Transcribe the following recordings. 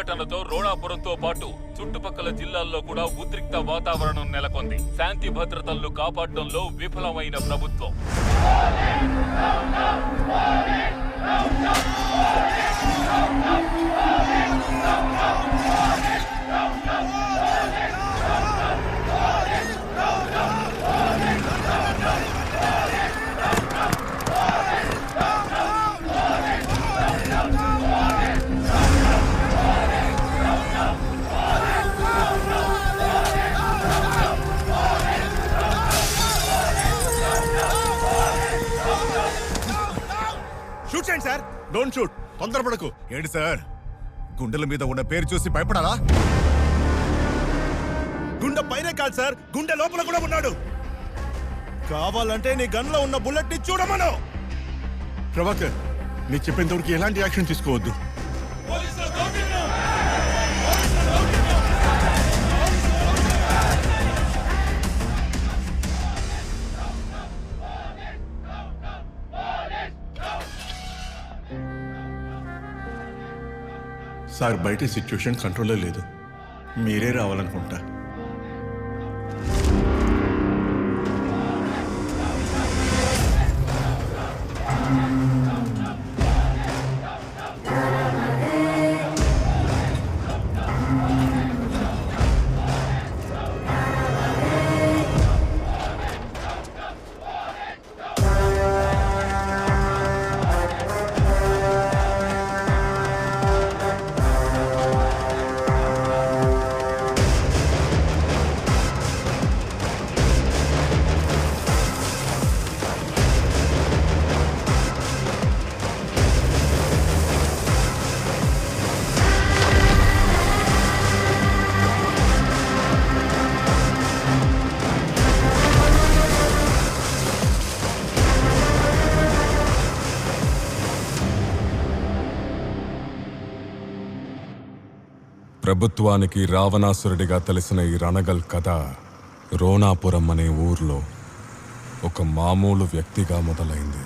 సంఘటనతో రోణాపురంతో పాటు చుట్టుపక్కల జిల్లాల్లో కూడా ఉద్రిక్త వాతావరణం నెలకొంది. శాంతి భద్రతలను కాపాడడంలో విఫలమైన ప్రభుత్వం. షూట్ చేయండి సార్. Don't shoot. తొందరపడకు. ఏంటి సార్, గుండెల మీద ఉన్న పేరు చూసి భయపడాలా? గుండె పైనే కాదు సార్, గుండె లోపల కూడా ఉన్నాడు. కావాలంటే నీ గన్ లో ఉన్న బుల్లెట్ ని చూడమను. ప్రభాకర్, నీ చెప్పేంతవరకు ఎలాంటి యాక్షన్ తీసుకోవద్దు. సార్, బయట సిచ్యువేషన్ కంట్రోల్లో లేదు. మీరే రావాలనుకుంటా. ప్రభుత్వానికి రావణాసురుడిగా తెలిసిన ఈ రణగల్ కథ రోణాపురం అనే ఊర్లో ఒక మామూలు వ్యక్తిగా మొదలైంది.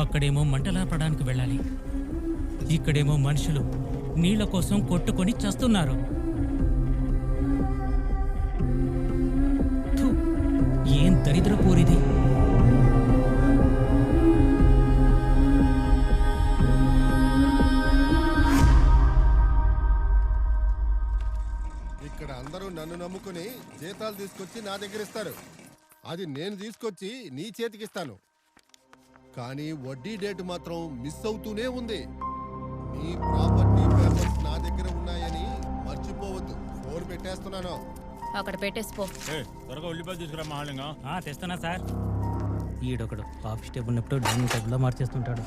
అక్కడేమో మంటలాపడానికి వెళ్ళాలి, ఇక్కడేమో మనుషులు నీళ్ల కోసం కొట్టుకొని చస్తున్నారు. ఏం దరిద్రపూరిది. ఇక్కడ అందరూ నన్ను నమ్ముకుని జీతాలు తీసుకొచ్చి నా దగ్గర ఇస్తారు. అది నేను తీసుకొచ్చి నీ చేతికిస్తాను. కానీ వడ్డీ డేట్ మాత్రం మిస్ అవుతూనే ఉంది. నీ ప్రాపర్టీ పేపర్స్ నా దగ్గర ఉన్నాయని మర్చిపోవద్దు. ఫోన్ పెట్టేస్తున్నాను. అక్కడ పెట్టేసిపో. త్వరగా ఉల్లిపాయ తీసుకురా మహాలింగం. తెస్తున్నా సార్. ఈడొకడు ఆఫీస్ టేబుల్ ఉన్నప్పుడు డైనింగ్ టేబుల్లో మార్చేస్తుంటాడు.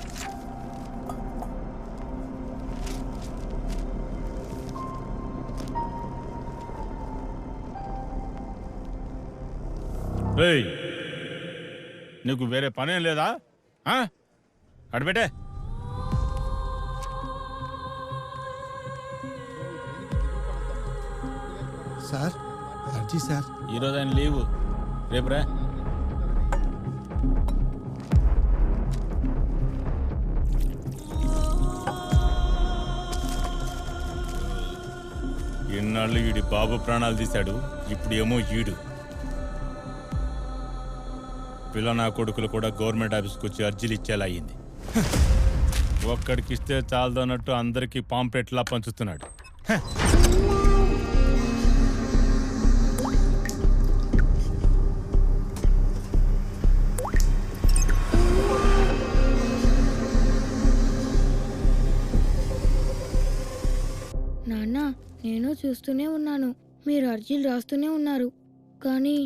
ఏయ్, నీకు వేరే పనేం లేదా? అడబెట్టే. సార్ అర్జీ సార్. ఈరోజు ఆయన లీవు, రేపు రా. ఇన్నాళ్ళు ఈడి బాబు ప్రాణాలు తీశాడు, ఇప్పుడు ఏమో ఈడు. పిల్లనా కొడుకులు కూడా గవర్నమెంట్ ఆఫీస్కి వచ్చి అర్జీలు ఇచ్చేలా అయ్యింది. ఒక్కడికిస్తే చాలదన్నట్టు అందరికీ పాంప్లెట్లా పంచుతున్నాడు. నాన్న, నేను చూస్తూనే ఉన్నాను. మీరు అర్జీలు రాస్తూనే ఉన్నారు, కానీ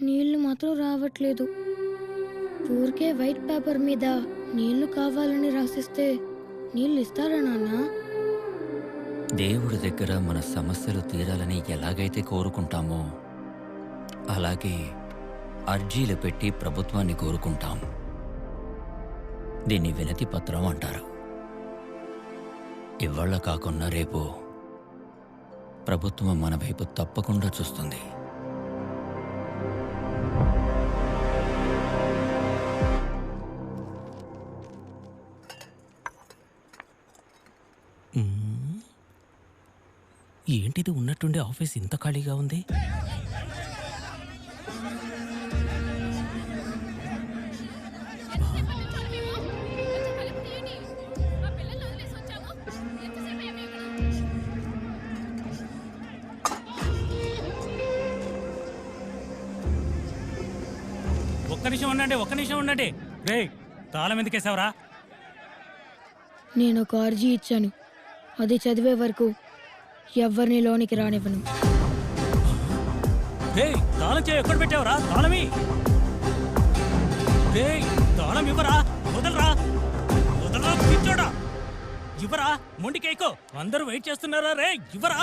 నీళ్లు మాత్రం రావట్లేదు. ఊరికే వైట్ పేపర్ మీద నీళ్లు కావాలని రాసిస్తే నీళ్ళు ఇస్తారా నాన్న? దేవుడి దగ్గర మన సమస్యలు తీరాలని ఎలాగైతే కోరుకుంటామో అలాగే అర్జీలు పెట్టి ప్రభుత్వాన్ని కోరుకుంటాం. దీన్ని వినతి పత్రం అంటారు. ఇవాళ కాకున్నా రేపు ప్రభుత్వం మన వైపు తప్పకుండా చూస్తుంది. ఏంటిది, ఉన్నట్టుండే ఆఫీస్ ఇంత ఖాళీగా ఉంది? ఒక్క నిమిషం ఉండండి. రే, తాళం ఎందుకేసావరా? నేను ఒక అర్జీ ఇచ్చాను, అది చదివే వరకు ఎవరిని లోనికి రానివ్వను. తాళం చేయి ఎక్కడ పెట్టావురా? తాళమి తాళం ఇవ్వరా? వదలరా, వదలరా, పిచ్చోడా, ఇవ్వరా, మొండికేకో. అందరూ వెయిట్ చేస్తున్నారా? రే, ఇవ్వరా.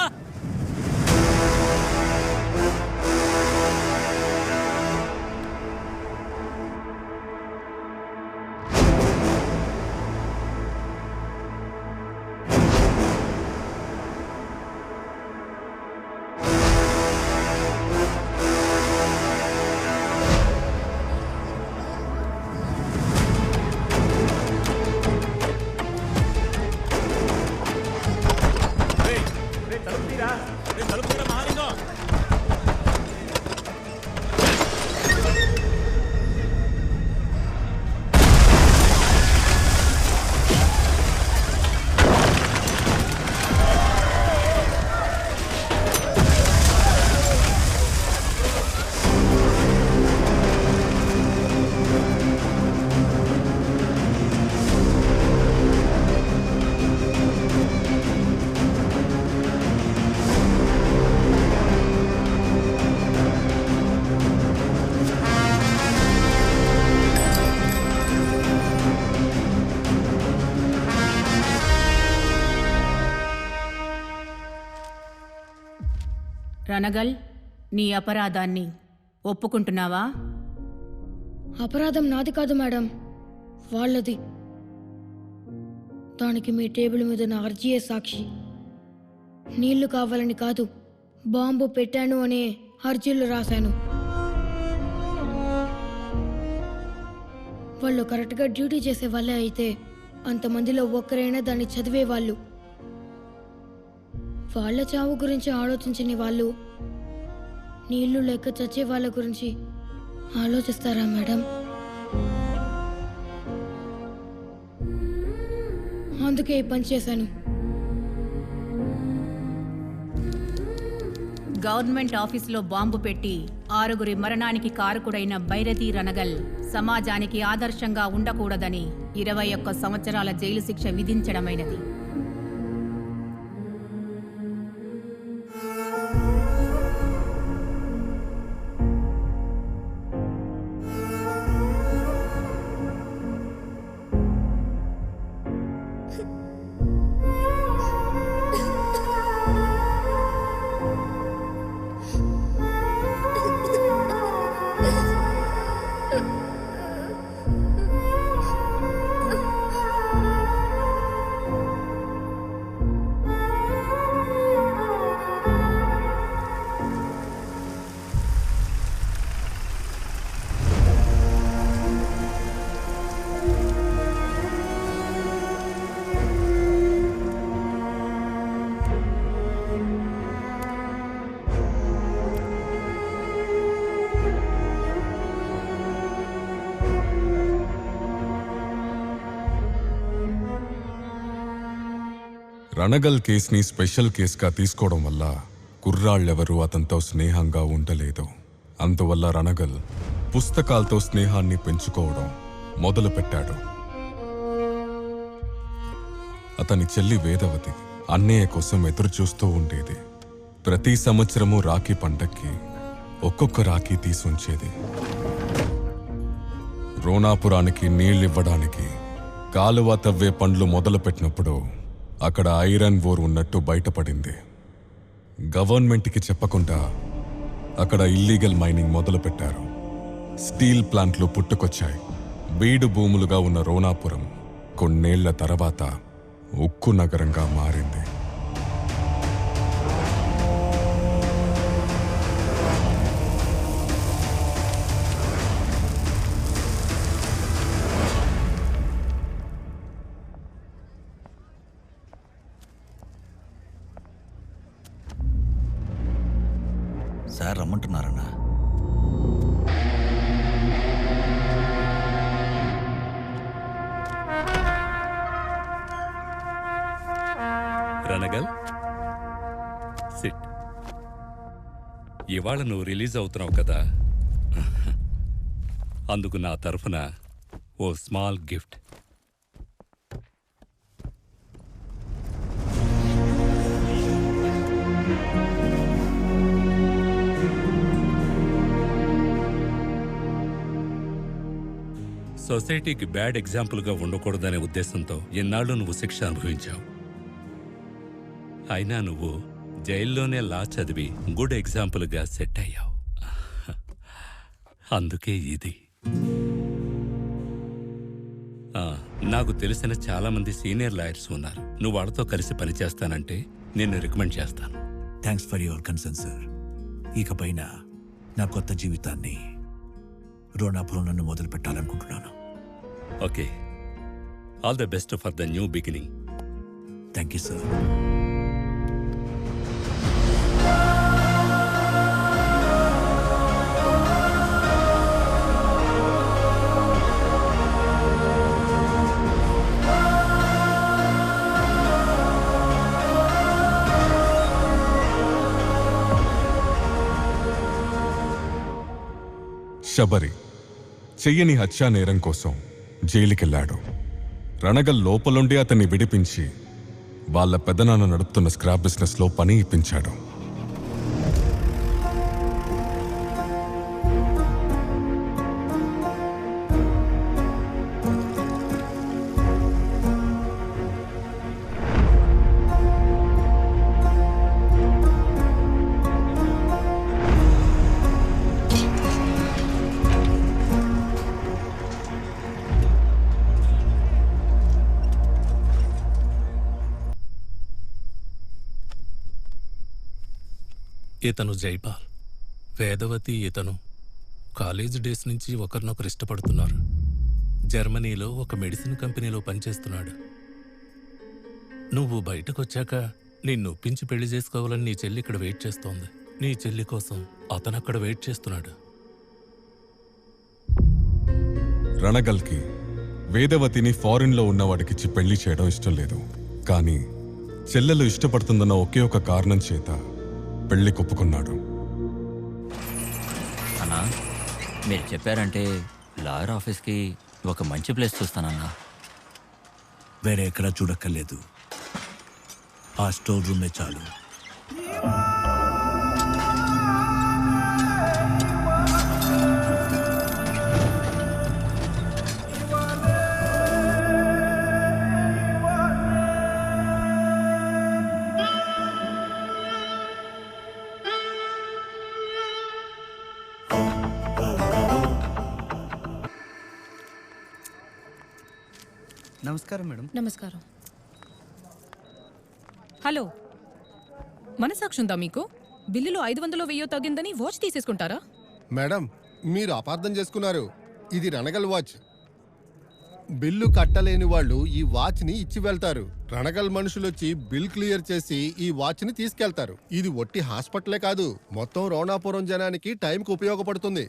రణగల్, నీ అపరాధాన్ని ఒప్పుకుంటున్నావా? అపరాధం నాది కాదు మేడం, వాళ్ళది. దానికి మీ టేబుల్ మీద నా అర్జీయే సాక్షి. నీళ్లు కావాలని కాదు, బాంబు పెట్టాను అనే అర్జీలు రాశాను. వాళ్ళు కరెక్ట్గా డ్యూటీ చేసే వాళ్ళే అయితే అంతమందిలో ఒక్కరైనా దాన్ని చదివేవాళ్ళు. వాళ్ళ చావు గురించి ఆలోచించని వాళ్ళు నీళ్లు లేక చచ్చే వాళ్ళ గురించి ఆలోచిస్తారా మేడం? అందుకే ఈ పని చేశాను. గవర్నమెంట్ ఆఫీసులో బాంబు పెట్టి 6 మరణానికి కారకుడైన భైరతి రణగల్ సమాజానికి ఆదర్శంగా ఉండకూడదని 21 సంవత్సరాల జైలు శిక్ష విధించడమైనది. రణగల్ కేసుని స్పెషల్ కేసుగా తీసుకోవడం వల్ల కుర్రాళ్ళెవరూ అతనితో స్నేహంగా ఉండలేదు. అందువల్ల రణగల్ పుస్తకాలతో స్నేహాన్ని పెంచుకోవడం మొదలుపెట్టాడు. అతని చెల్లి వేదవతి అన్నయ్య కోసం ఎదురుచూస్తూ ఉండేది. ప్రతి సంవత్సరము రాఖీ పండక్కి ఒక్కొక్క రాఖీ తీసుంచేది. రోణాపురానికి నీళ్ళివ్వడానికి కాలువ తవ్వే పనులు మొదలుపెట్టినప్పుడు అక్కడ ఐరన్ ఓర్ ఉన్నట్టు బయటపడింది. గవర్నమెంట్కి చెప్పకుండా అక్కడ ఇల్లీగల్ మైనింగ్ మొదలుపెట్టారు. స్టీల్ ప్లాంట్లు పుట్టుకొచ్చాయి. బీడు భూములుగా ఉన్న రోణాపురం కొన్నేళ్ల తర్వాత ఉక్కు నగరంగా మారింది. సార్ రమ్మంటున్నారన్నా. రణగల్ సిట్. ఇవాళ నువ్వు రిలీజ్ అవుతున్నావు కదా, అందుకు నా తరఫున ఓ స్మాల్ గిఫ్ట్. సొసైటీకి బ్యాడ్ ఎగ్జాంపుల్గా ఉండకూడదనే ఉద్దేశంతో ఎన్నాళ్ళు నువ్వు శిక్ష అనుభవించావు. అయినా నువ్వు జైల్లోనే లా చదివి గుడ్ ఎగ్జాంపుల్గా సెట్ అయ్యావు. అందుకే ఇది. నాకు తెలిసిన చాలామంది సీనియర్ లాయర్స్ ఉన్నారు. నువ్వు వాళ్ళతో కలిసి పనిచేస్తానంటే నిన్ను రికమెండ్ చేస్తాను. Thanks for your concern sir. ఇకపైన నా కొత్త జీవితాన్ని రోణాపురం నన్ను మొదలు పెట్టాలనుకుంటున్నాను. Okay, all the best for the new beginning. Thank you sir. Sabari చెయ్యని హత్యా నేరం కోసం జైలుకెళ్లాడు. రణగల్ లోపలుండి అతన్ని విడిపించి వాళ్ళ పెదనాన్న నడుపుతున్న స్క్రాప్ బిజినెస్లో పని ఇప్పించాడు. ఇతను జైపాల్, వేదవతి. ఇతను కాలేజ్ డేస్ నుంచి ఒకరినొకరు ఇష్టపడుతున్నారు. జర్మనీలో ఒక మెడిసిన్ కంపెనీలో పనిచేస్తున్నాడు. నువ్వు బయటకొచ్చాక నిన్ను ఒప్పించి పెళ్లి చేసుకోవాలని నీ చెల్లి ఇక్కడ వెయిట్ చేస్తోంది. నీ చెల్లి కోసం అతను అక్కడ వెయిట్ చేస్తున్నాడు. రణగల్కి వేదవతిని ఫారిన్లో ఉన్నవాడికిచ్చి పెళ్లి చేయడం ఇష్టం లేదు. కానీ చెల్లెలు ఇష్టపడుతుందన్న ఒకే ఒక కారణం చేత పెళ్లి కొప్పుకున్నాడు. అన్నా మీరు చెప్పారంటే లాయర్ ఆఫీస్కి ఒక మంచి ప్లేస్ చూస్తానన్నా. వేరే ఎక్కడా చూడక్కర్లేదు, ఆ స్టోర్ రూమే చాలు. నమస్కారం మేడం. నమస్కారం. హలో, మనసాక్షి ఉందా మీకు? బిల్లులో 500 1000 తగ్గిందని వాచ్ తీసేసుకుంటారా? మేడం, మీరు అపార్థం చేసుకున్నారు. ఇది రణగల్ వాచ్. బిల్లు కట్టలేని వాళ్ళు ఈ వాచ్ని ఇచ్చి వెళ్తారు. రణగల్ మనుషులొచ్చి బిల్ క్లియర్ చేసి ఈ వాచ్ని తీసుకెళ్తారు. ఇది ఒట్టి హాస్పిటలే కాదు, మొత్తం రోణాపురం జనానికి టైంకి ఉపయోగపడుతుంది.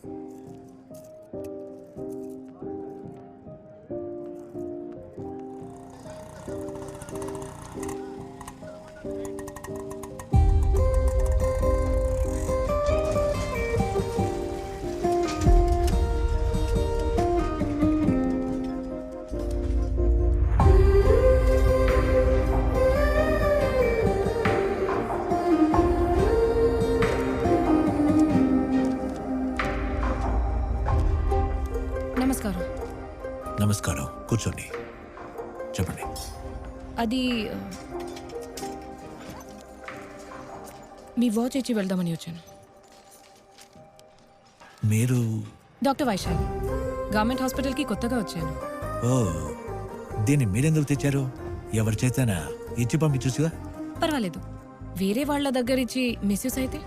నమస్కారం, కూర్చోండి. చెప్పండి. అది మీ వాచ్ ఇచ్చి వెళ్దామని వచ్చాను. మీరు? డాక్టర్ వైశాలి, గవర్నమెంట్ హాస్పిటల్కి కొత్తగా వచ్చాను. ఓ, దీన్ని మీరెందుకు తెచ్చారు? ఎవరి చేతనా ఇచ్చి పంపించుగా? పర్వాలేదు, వేరే వాళ్ళ దగ్గర ఇచ్చి మిస్యూస్ అయితే?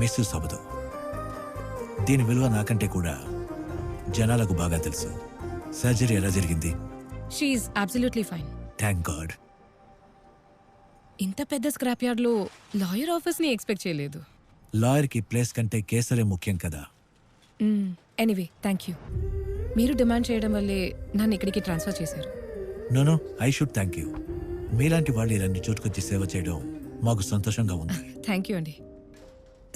మిస్యూస్ అవ్వదు. దీని విలువ నాకంటే కూడా జనాలకు బాగా తెలుసు. సర్జరీ ఎలా జరిగింది? She's absolutely fine. Thank God. ఇంత పెద్ద స్క్రాప్ యార్డ్లో లాయర్ ఆఫీస్ని ఎక్స్పెక్ట్ చేయలేదు. లాయర్కి ప్లేస్ కంటే కేసులే ముఖ్యం కదా. Anyway, thank you. మీరు డిమాండ్ చేయడం వల్లే నన్ను ఇక్కడికి ట్రాన్స్ఫర్ చేశారు. No, I should thank you. మీలాంటి వాళ్ళు ఇలాంటి చోటుకొచ్చి సేవ చేయడం మాకు సంతోషంగా ఉంది. థ్యాంక్ యూ అండి.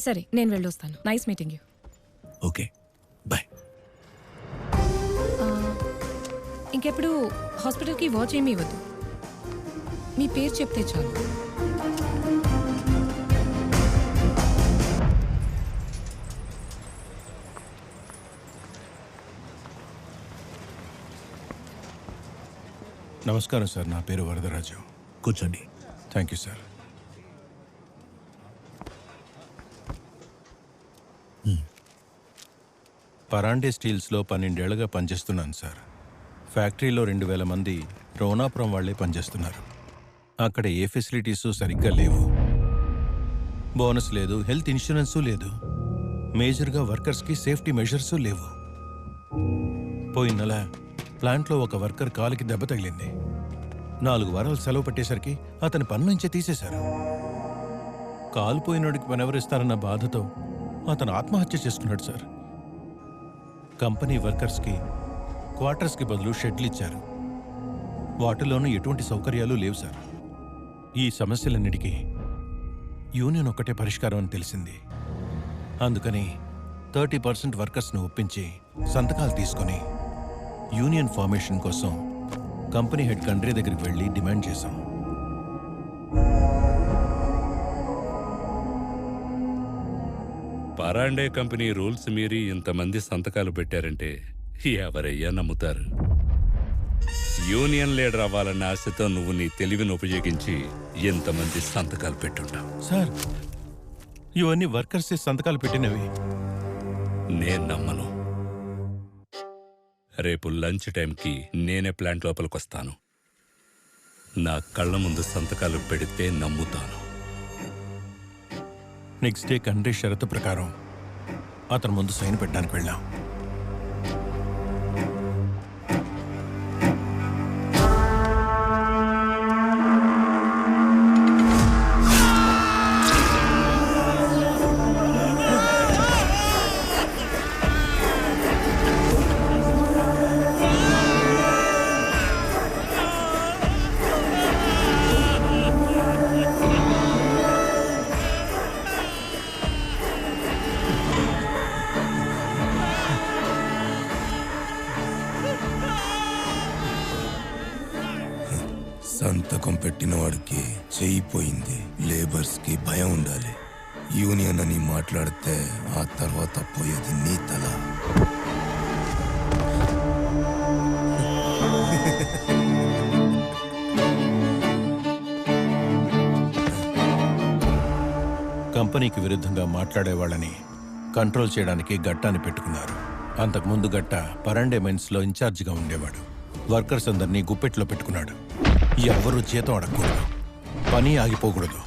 సరే, నేను వెళ్ళొస్తాను. Nice meeting you. Okay, bye. ఇంకెప్పుడు హాస్పిటల్కి వాచ్ ఏమీ ఇవ్వద్దు. మీ పేరు చెప్తే చాలు. నమస్కారం సార్, నా పేరు వరదరాజు. కూర్చోండి. Thank you sir. పరాండే స్టీల్స్లో 12 ఏళ్లుగా పనిచేస్తున్నాను సార్. ఫ్యాక్టరీలో 2000 మంది రోణాపురం వాళ్లే పనిచేస్తున్నారు. అక్కడ ఏ ఫెసిలిటీసు సరిగ్గా లేవు. బోనస్ లేదు, హెల్త్ ఇన్సూరెన్సు లేదు. మేజర్గా వర్కర్స్కి సేఫ్టీ మెజర్సు లేవు. పోయిన నెల ప్లాంట్లో ఒక వర్కర్ కాలికి దెబ్బ తగిలింది. 4 వారాలు సెలవు పెట్టేసరికి అతని పని నుంచే తీసేశారు. కాలిపోయినోడికి పనెవరిస్తారన్న బాధతో అతను ఆత్మహత్య చేసుకున్నాడు సార్. కంపెనీ వర్కర్స్కి క్వార్టర్స్కి బదులు షెడ్లు ఇచ్చారు. వాటిలోనూ ఎటువంటి సౌకర్యాలు లేవు సార్. ఈ సమస్యలన్నిటికీ యూనియన్ ఒక్కటే పరిష్కారం అని తెలిసింది. అందుకని 30% వర్కర్స్ను ఒప్పించి సంతకాలు తీసుకొని యూనియన్ ఫార్మేషన్ కోసం కంపెనీ హెడ్ కండ్రీ దగ్గరికి వెళ్ళి డిమాండ్ చేశాం. పరాండే కంపెనీ రూల్స్ మీరి ఇంతమంది సంతకాలు పెట్టారంటే ఎవరయ్యా నమ్ముతారు? యూనియన్ లీడర్ అవ్వాలన్న ఆశతో నువ్వు నీ తెలివిని ఉపయోగించి ఎంతమంది సంతకాలు పెట్టుంటావు. సార్, ఇవన్నీ వర్కర్స్ సంతకాలు పెట్టినవి. నేను నమ్మను. రేపు లంచ్ టైంకి నేనే ప్లాంట్ లోపలికొస్తాను. నా కళ్ళ ముందు సంతకాలు పెడితే నమ్ముతాను. నెక్స్ట్ డే కండ్రీ షరతు ప్రకారం అతను ముందు సైన్ పెట్టడానికి వెళ్ళాం. పెట్టినవాడికి చెయ్యిపోయింది. లేబర్స్కి భయం ఉండాలి. యూనియన్ అని మాట్లాడితే ఆ తర్వాత పోయేది నీ తల. కంపెనీకి విరుద్ధంగా మాట్లాడేవాళ్ళని కంట్రోల్ చేయడానికి గట్టాని పెట్టుకున్నారు. అంతకుముందు గట్ట పరండే మైన్స్లో ఇన్ఛార్జిగా ఉండేవాడు. వర్కర్స్ అందరినీ గుప్పెట్లో పెట్టుకున్నాడు. ఎవరూ జీతం అడగకూడదు, పని ఆగిపోకూడదు.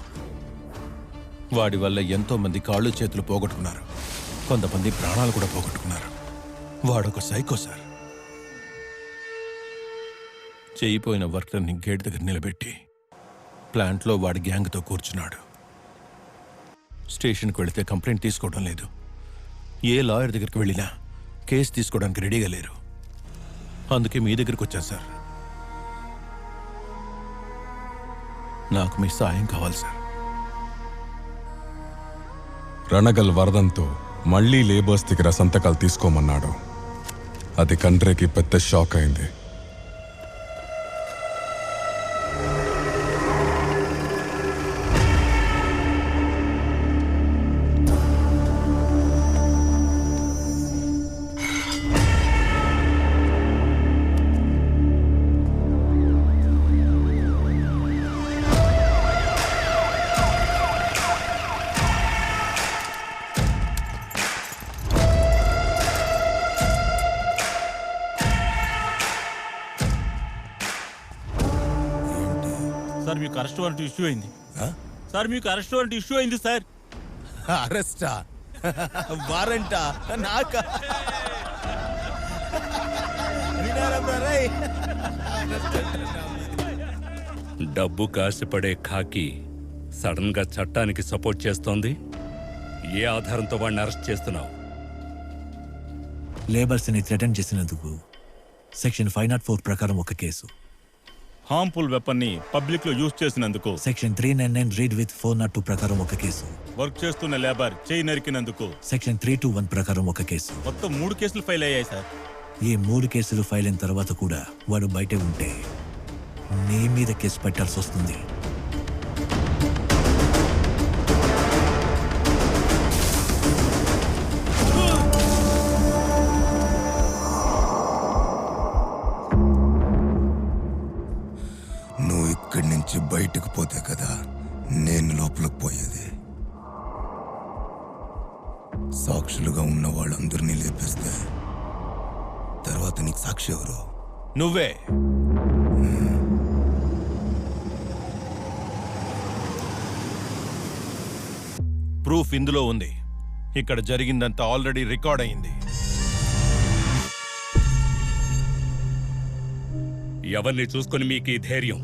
వాడి వల్ల ఎంతో మంది కాళ్ళు చేతులు పోగొట్టుకున్నారు. కొంతమంది ప్రాణాలు కూడా పోగొట్టుకున్నారు. వాడొక సైకో సార్. చేయిపోయిన వర్కర్ని గేట్ దగ్గర నిలబెట్టి ప్లాంట్లో వాడి గ్యాంగ్తో కూర్చున్నాడు. స్టేషన్కి వెళితే కంప్లైంట్ తీసుకోవడం లేదు. ఏ లాయర్ దగ్గరికి వెళ్ళినా కేసు తీసుకోవడానికి రెడీగా లేరు. అందుకే మీ దగ్గరికి వచ్చాను సార్. నాకు మీ సాయం కావాలి సార్. రణగల్ వరదంతో మళ్లీ లేబర్స్ దగ్గర సంతకాలు తీసుకోమన్నాడు. అది కంట్రీకి పెద్ద షాక్ అయింది. సార్ మీకు అరెస్ట్ వారెంట్ ఇష్యూ అయింది. సార్ మీకు అరెస్ట్ వారెంట్ ఇష్యూ అయింది సార్. అరెస్టా? వారంటా? నాకా? డబ్బు కాసిపడే ఖాకి సడన్ గా చట్టానికి సపోర్ట్ చేస్తోంది. ఏ ఆధారంతో వాడిని అరెస్ట్ చేస్తున్నావు? లేబర్స్ని థ్రెటన్ చేసినందుకు సెక్షన్ 504 ప్రకారం ఒక కేసు. హార్మ్ఫుల్ వెపన్ ని పబ్లిక్ లో యూజ్ చేసినందుకు సెక్షన్ 399 రీడ్ విత్ 402 ప్రకారం ఒక కేసు. వర్క్ చేస్తున్న లేబర్ చేయి నరికినందుకు సెక్షన్ 321 ప్రకారం ఒక కేసు. మొత్తం 3 కేసులు ఫైల్ అయ్యాయి సార్. ఈ 3 కేసులు ఫైల్ అయిన తర్వాత కూడా వాడు బయటే ఉంటే నీ మీద కేసు పెట్టాల్సి వస్తుంది. నువ్వు ఇక్కడి నుంచి బయటకు పోతే కదా నేను లోపలికి పోయేది. సాక్షులుగా ఉన్న వాళ్ళందరినీ లేపేస్తే తర్వాత నీకు సాక్షి ఎవరు? నువ్వే. ప్రూఫ్ ఇందులో ఉంది. ఇక్కడ జరిగిందంతా ఆల్రెడీ రికార్డ్ అయింది. ఎవరిని చూసుకొని మీకు ఈ ధైర్యం?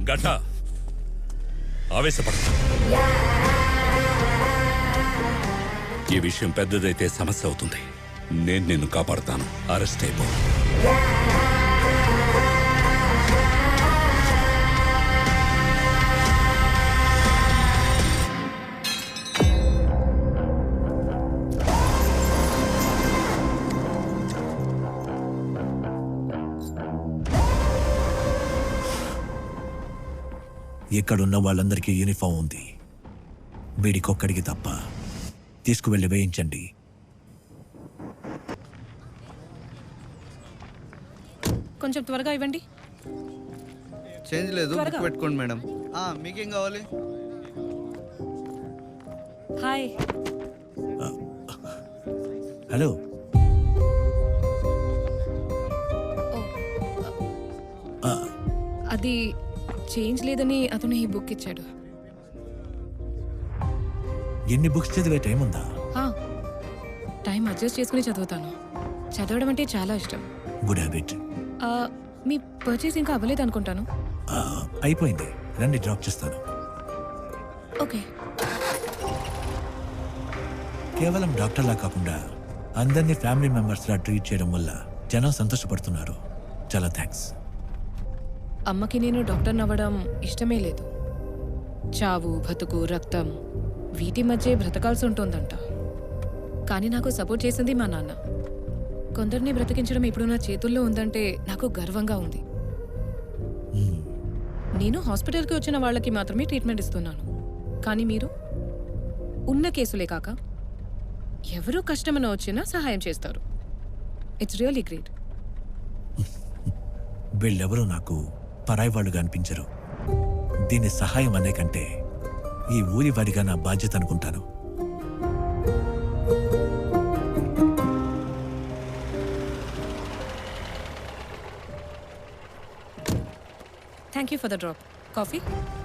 గట్ట ఆవేశపడ. ఈ విషయం పెద్దదైతే సమస్య అవుతుంది. నేను నిన్ను కాపాడుతాను. అరెస్ట్ అయిపో. ఇక్కడున్న వాళ్ళందరికీ యూనిఫామ్ ఉంది. వీడికొక్కడికి తప్ప. తీసుకువెళ్ళి వేయించండి. కొంచెం త్వరగా ఇవ్వండి. చేంజ్ లేదు, బుక్ పెట్టుకోండి మేడం. మీకేం కావాలి? హాయ్. హలో. అది చేంజ్ లేదని అతను ఈ బుక్ ఇచ్చాడు. ఎన్ని బుక్స్ చదివే టైం ఉందా? టైం అడ్జస్ట్ చేసుకుని చదువుతాను. చదవడం అంటే చాలా ఇష్టం. Good habit. మీ పర్చేస్ ఇంకా అవ్వలేదు అనుకుంటాను. అయిపోయింది, రండి డ్రాప్ చేస్తాను. ఓకే. కేవలం డాక్టర్లా కాకుండా అందరినీ ఫ్యామిలీ మెంబర్స్లా ట్రీట్ చేయడం వల్ల జనం సంతోషపడుతున్నారు. చాలా థ్యాంక్స్. అమ్మకి నేను డాక్టర్ అవ్వడం ఇష్టమే లేదు. చావు, బతుకు, రక్తం వీటి మధ్య బ్రతకాల్సి ఉంటుందంట. కానీ నాకు సపోర్ట్ చేసింది మా నాన్న. కొందరిని బ్రతికించడం ఇప్పుడు నా చేతుల్లో ఉందంటే నాకు గర్వంగా ఉంది. నేను హాస్పిటల్కి వచ్చిన వాళ్ళకి మాత్రమే ట్రీట్మెంట్ ఇస్తున్నాను. కానీ మీరు ఉన్న కేసులే కాక ఎవరూ కష్టమని వచ్చినా సహాయం చేస్తారు. It's really great. వీళ్ళెవరూ నాకు పరాయి వాళ్ళుగా అనిపించరు. దీన్ని సహాయం అనే కంటే ఈ ఊరి వాడిగా నా బాధ్యత అనుకుంటాను. Thank you for the drop. Coffee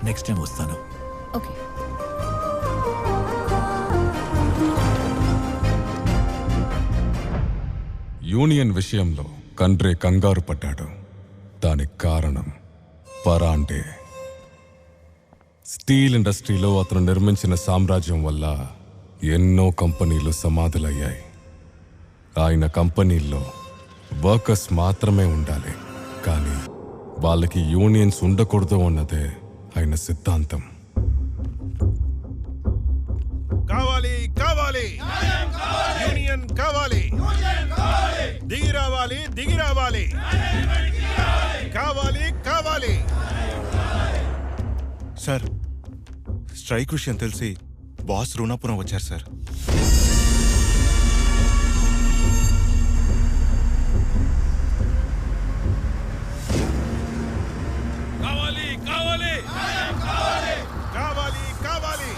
next time వస్తాను. ఓకే. యూనియన్ విషయంలో కండ్రే కంగారు పడ్డాడు. దానికి కారణం పరాండే. స్టీల్ ఇండస్ట్రీలో అతను నిర్మించిన సామ్రాజ్యం వల్ల ఎన్నో కంపెనీలు సమాధులయ్యాయి. ఆయన కంపెనీల్లో వర్కర్స్ మాత్రమే ఉండాలి, కానీ వాళ్ళకి యూనియన్స్ ఉండకూడదు అన్నదే ఆయన సిద్ధాంతం. కావాలి కావాలి యూనియన్ కావాలి, దిగి రావాలి దిగి రావాలి, కావాలి కావాలి. సార్, స్ట్రైక్ విషయం తెలిసి బాస్ రూనాపురం వచ్చారు సార్. కావాలి కావాలి కావాలి కావాలి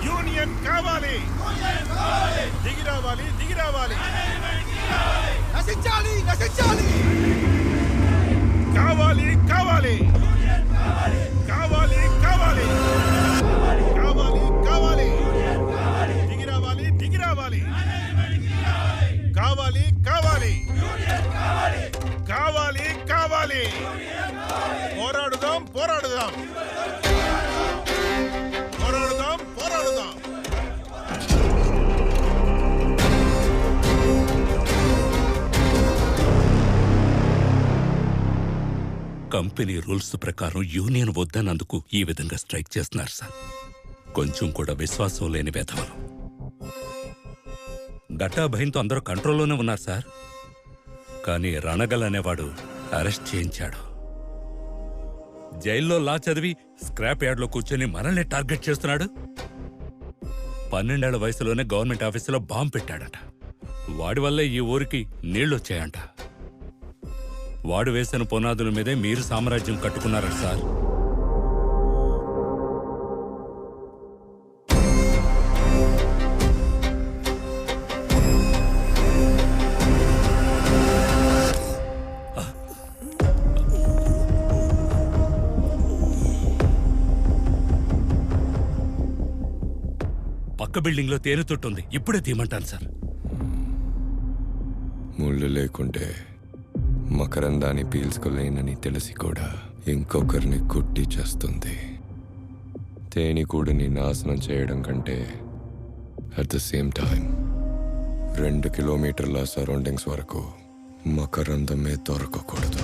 యూనియన్ కావాలి, దిగి రావాలి దిగి రావాలి, నశించాలి నశించాలి, కావాలి కావాలి కావాలి కావాలి కావాలి కావాలి, దిగి రావాలి దిగి రావాలి, కావాలి కావాలి కావాలి కావాలి, పోరాడుదాం పోరాడుదాం పోరాడుదాం పోరాడుదాం. కంపెనీ రూల్స్ ప్రకారం యూనియన్ వద్దన్నందుకు ఈ విధంగా స్ట్రైక్ చేస్తున్నారు సార్. కొంచెం కూడా విశ్వాసం లేని వెధవలు. గట్టా భయంతో అందరూ కంట్రోల్లోనే ఉన్నారు సార్. కానీ రణగల్ అనేవాడు అరెస్ట్ చేయించాడు. జైల్లో లా చదివి స్క్రాప్ యార్డ్లో కూర్చొని మనల్ని టార్గెట్ చేస్తున్నాడు. 12 ఏళ్ల వయసులోనే గవర్నమెంట్ ఆఫీసులో బాంబు పెట్టాడట. వాడి వల్లే ఈ ఊరికి నీళ్లొచ్చాయంట. వాడు వేసిన పునాదుల మీదే మీరు సామ్రాజ్యం కట్టుకున్నారట సార్. పక్క బిల్డింగ్లో తేనె తొట్టుంది, ఇప్పుడే తీయమంటాను సార్. ముళ్ళు లేకుంటే మకరందాన్ని పీల్చుకోలేనని తెలిసి కూడా ఇంకొకరిని కుట్టి చేస్తుంది. తేనెకూడిని నాశనం చేయడం కంటే అట్ ద సేమ్ టైం 2 కిలోమీటర్ల సరౌండింగ్స్ వరకు మకరందమే దొరకకూడదు.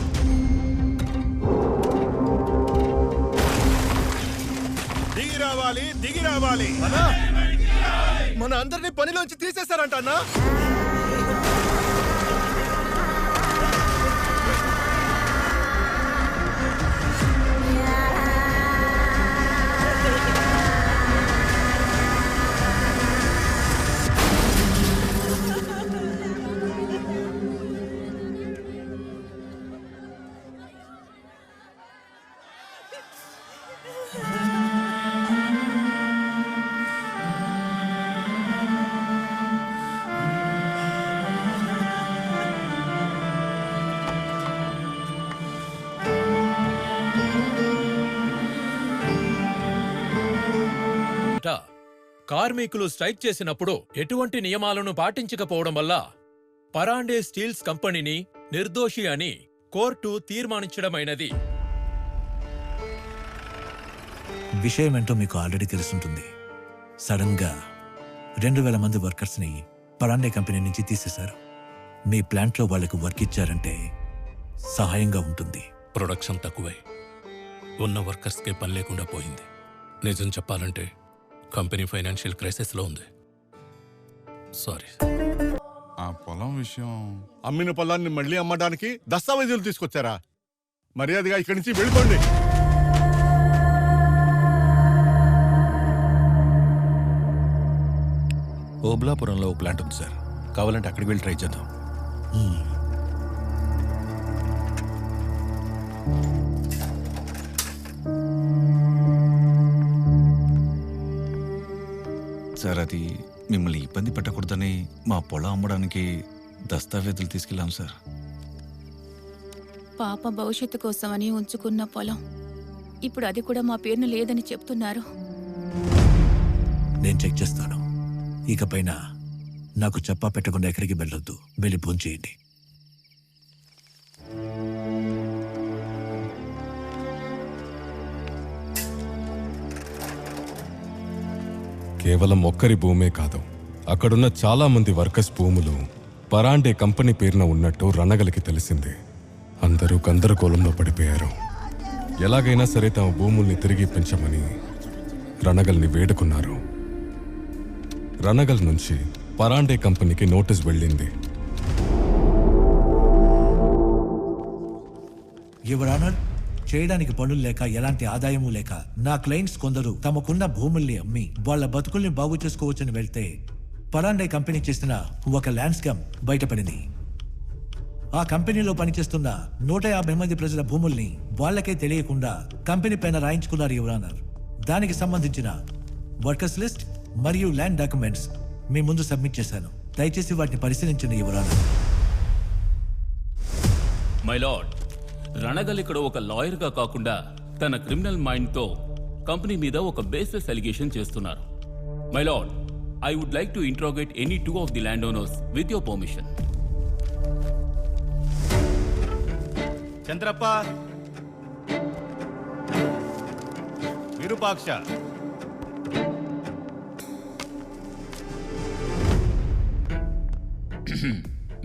దిగి రావాలి దిగి రావాలి. మన అందరినీ పనిలోంచి తీసేశారంట అన్నా. కార్మికులు స్ట్రైక్ చేసినప్పుడు ఎటువంటి నియమాలను పాటించకపోవడం వల్ల పరాండే స్టీల్స్ కంపెనీని నిర్దోషి అని కోర్టు తీర్మానించడమైనది. విషయం ఏంటో మీకు ఆల్రెడీ తెలుసుంటుంది. సడన్ గా 2000 మంది వర్కర్స్ని పరాండే కంపెనీ నుంచి తీసేశారు. మీ ప్లాంట్లో వాళ్ళకి వర్క్ ఇచ్చారంటే సహాయంగా ఉంటుంది. ప్రొడక్షన్ తక్కువై ఉన్న వర్కర్స్కే పని లేకుండా పోయింది. నిజం చెప్పాలంటే కంపెనీ ఫైనాన్షియల్ క్రైసిస్లో ఉంది. సారీ. ఆ పొలం విషయం, అమ్మిన పొలాన్ని మళ్ళీ అమ్మడానికి దస్తావేజులు తీసుకొచ్చారా? మర్యాదగా ఇక్కడి నుంచి వెళ్ళిపోండి. ఓబ్లాపురంలో ఒక ప్లాంట్ ఉంది సార్, కావాలంటే అక్కడికి వెళ్ళి ట్రై చేద్దాం. సార్, అది మిమ్మల్ని ఇబ్బంది పెట్టకూడదని మా పొలం అమ్మడానికి దస్తావేజులు తీసుకెళ్ళాం సార్. పాప భవిష్యత్తు కోసమని ఉంచుకున్న పొలం ఇప్పుడు అది కూడా మా పేరును లేదని చెప్తున్నారు. నేను చెక్ చేస్తాను. ఇకపైన నాకు చెప్పా పెట్టకుండా ఎక్కడికి వెళ్ళొద్దు. వెళ్ళి భోంచేయండి. కేవలం ఒక్కరి భూమే కాదు, అక్కడున్న చాలా మంది వర్కర్స్ భూములు పరాండే కంపెనీ పేరున ఉన్నట్టు రణగల్కి తెలిసింది. అందరూ గందరగోళంలో పడిపోయారు. ఎలాగైనా సరే తమ భూముల్ని తిరిగి పెంచమని రణగల్ని వేడుకున్నారు. రణగల్ నుంచి పరాండే కంపెనీకి నోటీస్ వెళ్ళింది. యువర్ ఆనర్, చేయడానికి పనులు లేక ఎలాంటి ఆదాయము లేక నా క్లయింట్స్ కొందరు తమకున్న భూముల్ని అమ్మి వాళ్ళ బతుకుల్ని బాగు చేసుకోవచ్చని వెళ్తే పరాండే కంపెనీ చేసిన ఒక ల్యాండ్ స్కామ్ బయటపడింది. ఆ కంపెనీలో పనిచేస్తున్న 150 మంది ప్రజల భూముల్ని వాళ్ళకే తెలియకుండా కంపెనీ పైన రాయించుకున్నారు యువర్ ఆనర్. దానికి సంబంధించిన వర్కర్స్ లిస్ట్ మరియు ల్యాండ్ డాక్యుమెంట్స్ మీ ముందు సబ్మిట్ చేశాను. దయచేసి వాటిని పరిశీలించండి your honour. My lord, Ranagal ఇక్కడ ఒక లాయర్గా కాకుండా తన క్రిమినల్ మైండ్తో కంపెనీ మీద ఒక బేస్లెస్ అలిగేషన్ చేస్తున్నారు. My lord, I would like to interrogate any 2 of the land owners with your permission. Chandrappa, Virupaksha,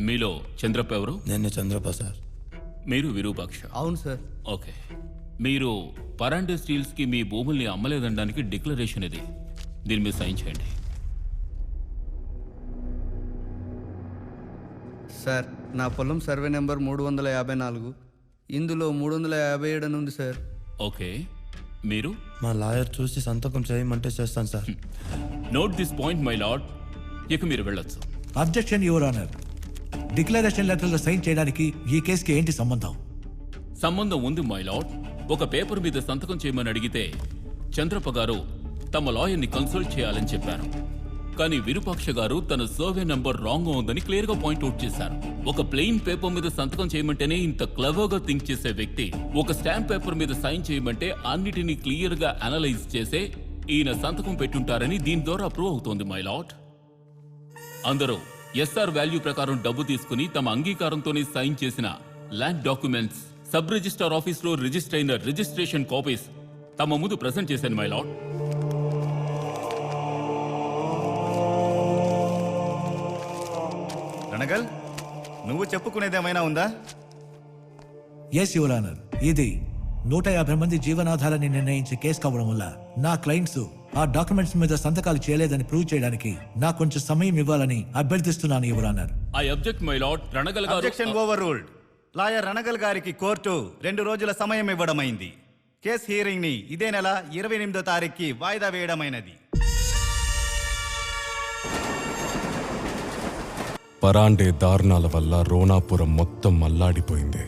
మీలో చంద్రప్ప ఎవరు? నేను చంద్రప్ప సార్. మీరు విరూపాక్ష? అవును సార్. ఓకే. మీరు పరాండే స్టీల్స్ కి మీ భూముల్ని అమ్మలేదనడానికి డిక్లరేషన్ ఇది. దీని మీద సైన్ చేయండి. సార్, నా పొలం సర్వే నెంబర్ 354, ఇందులో 357 ఉంది సార్. ఓకే. మీరు? మా లాయర్ చూసి సంతకం చేయమంటే చేస్తాను sir. Note this point my lord. ఇక మీరు వెళ్ళొచ్చు. Objection your honour. డిక్లరేషన్ లెటర్లో సైన్ చేయడానికి ఈ కేసుకి ఏంటి సంబంధం? సంబంధం ఉంది మై లార్డ్. ఒక పేపర్ మీద సంతకం చేయమని అడిగితే చంద్రప్ప గారు తమ లాయర్ని కన్సల్ట్ చేయాలని చెప్పారు. కానీ విరూపాక్ష గారు తన సర్వే నంబర్ రాంగ్ ఉందని క్లియర్ గా పాయింట్అవుట్ చేశారు. ఒక ప్లెయిన్ పేపర్ మీద సంతకం చేయమంటేనే ఇంత క్లవర్ గా థింక్ చేసే వ్యక్తి ఒక స్టాంప్ పేపర్ మీద సైన్ చేయమంటే అన్నిటినీ క్లియర్ గా అనలైజ్ చేసే ఈయన సంతకం పెట్టుంటారని దీని ద్వారా ప్రూవ్ అవుతోంది మై లార్డ్. అందరూ ఎస్ఆర్ వాల్యూ ప్రకారం డబ్బు తీసుకుని తమ అంగీకారంతోనే సైన్ చేసిన land documents sub registrar office లో రిజిస్టర్ అయిన రిజిస్ట్రేషన్ కాపీస్ తమ ముందు ప్రెజెంట్ చేశాను మై లార్డ్. రణగల్, నువ్వు చెప్పుకునేదేమైనా ఉందా? Yes your honour. ఇది 150 మంది జీవనాధారాన్ని నిర్ణయించే కేసు కావడం వల్ల నా క్లయింట్స్ ఆ డాక్యుమెంట్స్ మీద సంతకాలు చేయలేదని ప్రూవ్ చేయడానికి నాకు కొంచెం సమయం ఇవ్వాలని అభ్యర్థిస్తున్నాను your honour. I object my lord. Ranagal garu. Objection overruled. Lawyer Ranagal గారికి కోర్టు 2 రోజుల సమయం ఇవ్వడమైంది. కేస్ హియరింగ్ ని ఇదే నెల 28వ తారీఖుకి వాయిదా వేయడమైనది. పరాండే దారుణాల వల్ల రోనాపురం మొత్తం మల్లాడిపోయింది.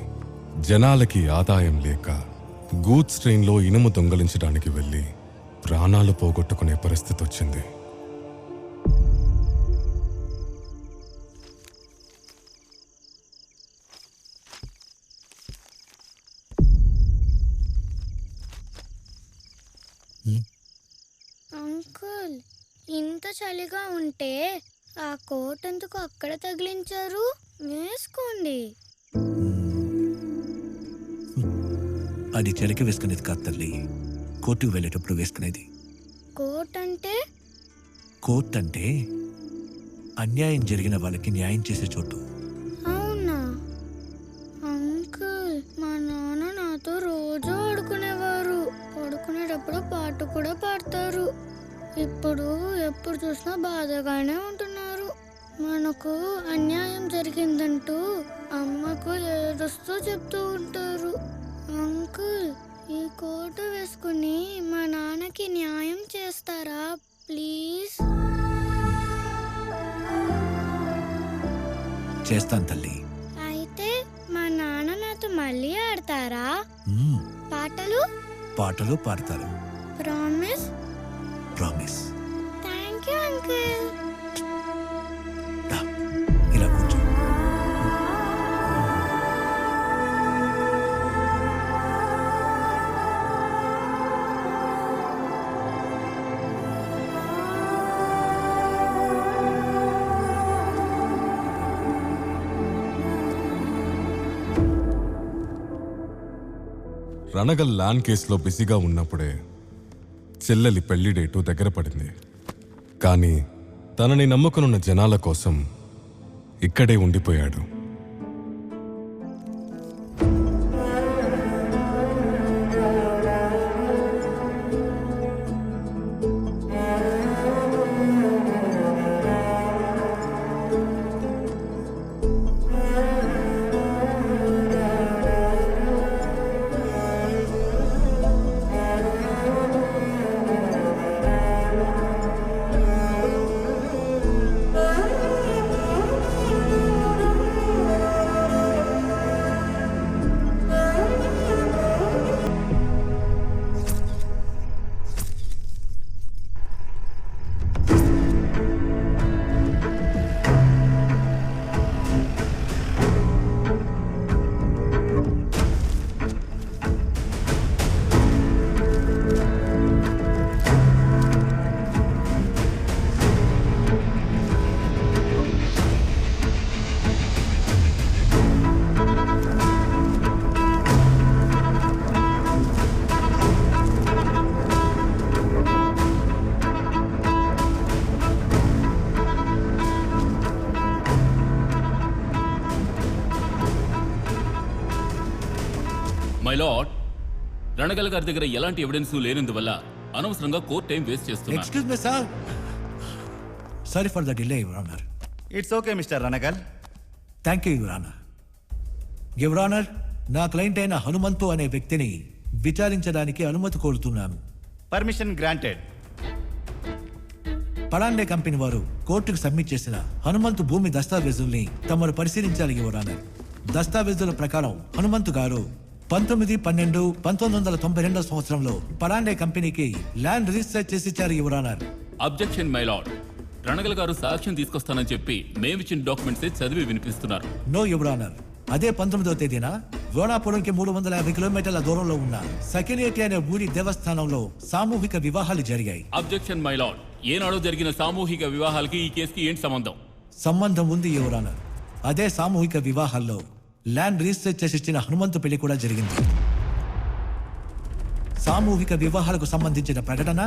జనాలకి ఆదాయం లేక గూడ్స్ ట్రైన్లో ఇనుము దొంగలించడానికి వెళ్ళి ప్రాణాలు పోగొట్టుకునే పరిస్థితి వచ్చింది. అంకుల్, ఇంత చలిగా ఉంటే ఆ కోట్ ఎందుకు అక్కడ తగిలించారు? వేసుకోండి. అది చలికి వేసుకునేది కాదు తల్లి, కోర్టుకు వెళ్ళేటప్పుడు వేసుకునేది. కోట్ అంటే? కోట్ అంటే అన్యాయం జరిగిన వాళ్ళకి న్యాయం చేసే చోటు. అవునా అంకుల్, మా నాన్న నాతో రోజు ఆడుకునేవారు. పడుకునేటప్పుడు పాట కూడా పాడతారు. ఇప్పుడు ఎప్పుడు చూసినా బాధగానే ఉంటున్నారు. మనకు అన్యాయం జరిగిందంటూ అమ్మకు ఏడుస్తూ చెప్తూ ఉంటారు. అంకుల్, ఈ కోటు వేసుకుని మా నాన్నకి న్యాయం చేస్తారా ప్లీజ్? చేస్తాను తల్లి. అయితే మా నాన్న నాతో మళ్ళీ ఆడతారా? మ్మ్. పాటలు పాటలు పాడతారు. Promise? Promise. Thank you uncle. ఇలా కూర్చో. రణగల్ ల్యాండ్ కేసులో బిజీగా ఉన్నప్పుడే చెల్లెలి పెళ్లి డేటు దగ్గర పడింది. కానీ తనని నమ్ముకునున్న జనాల కోసం ఇక్కడే ఉండిపోయాడు. మై లార్డ్, రణగల్ గారి దగ్గర ఎలాంటి ఎవిడెన్స్ లేనందువల్ల అనవసరంగా కోర్ట్ టైం వేస్ట్ చేస్తున్నారు. Excuse me sir, sorry for the delay your honour. It's okay mister Ranagal. Thank you your honour. Your honour, నా క్లయింట్ అయిన హనుమంతు అనే వ్యక్తిని విచారించడానికి అనుమతి కోరుతున్నాను. Permission granted. పరాండే కంపెనీ వారు కోర్టుకు సబ్మిట్ చేసిన హనుమంతు భూమి దస్తావేజుల్ని తమరు పరిశీలించాలి యువర్ ఆనర్. దస్తావేజుల ప్రకారం హనుమంతు గారు 19/12/1992 సంవత్సరంలో పరాండే కంపెనీకి ల్యాండ్ రిజిస్టర్ చేసి ఇచ్చారు your honour. Objection my lord. Ranagal garu సాక్ష్యం తీసుకొస్తానని చెప్పి మేమిచ్చిన డాక్యుమెంట్స్ చదివి వినిపిస్తున్నారు. No your honour. అదే 19వ తేదీన రోణాపురంకి 350 కిలోమీటర్ల దూరంలో ఉన్న సకినేటి అనే ఊరి దేవస్థానంలో సామూహిక వివాహాలు జరిగాయి. Objection my lord. ఏనాడో జరిగిన సామూహిక వివాహాలకి ఈ కేసుకి ఏంటి సంబంధం? సంబంధం ఉంది యువర్ ఆనర్. అదే సామూహిక వివాహాల్లో ల్యాండ్ రిజిస్టర్ చేసి ఇచ్చిన హనుమంతు పెళ్లి కూడా జరిగింది. సామూహిక వివాహాలకు సంబంధించిన ప్రకటన,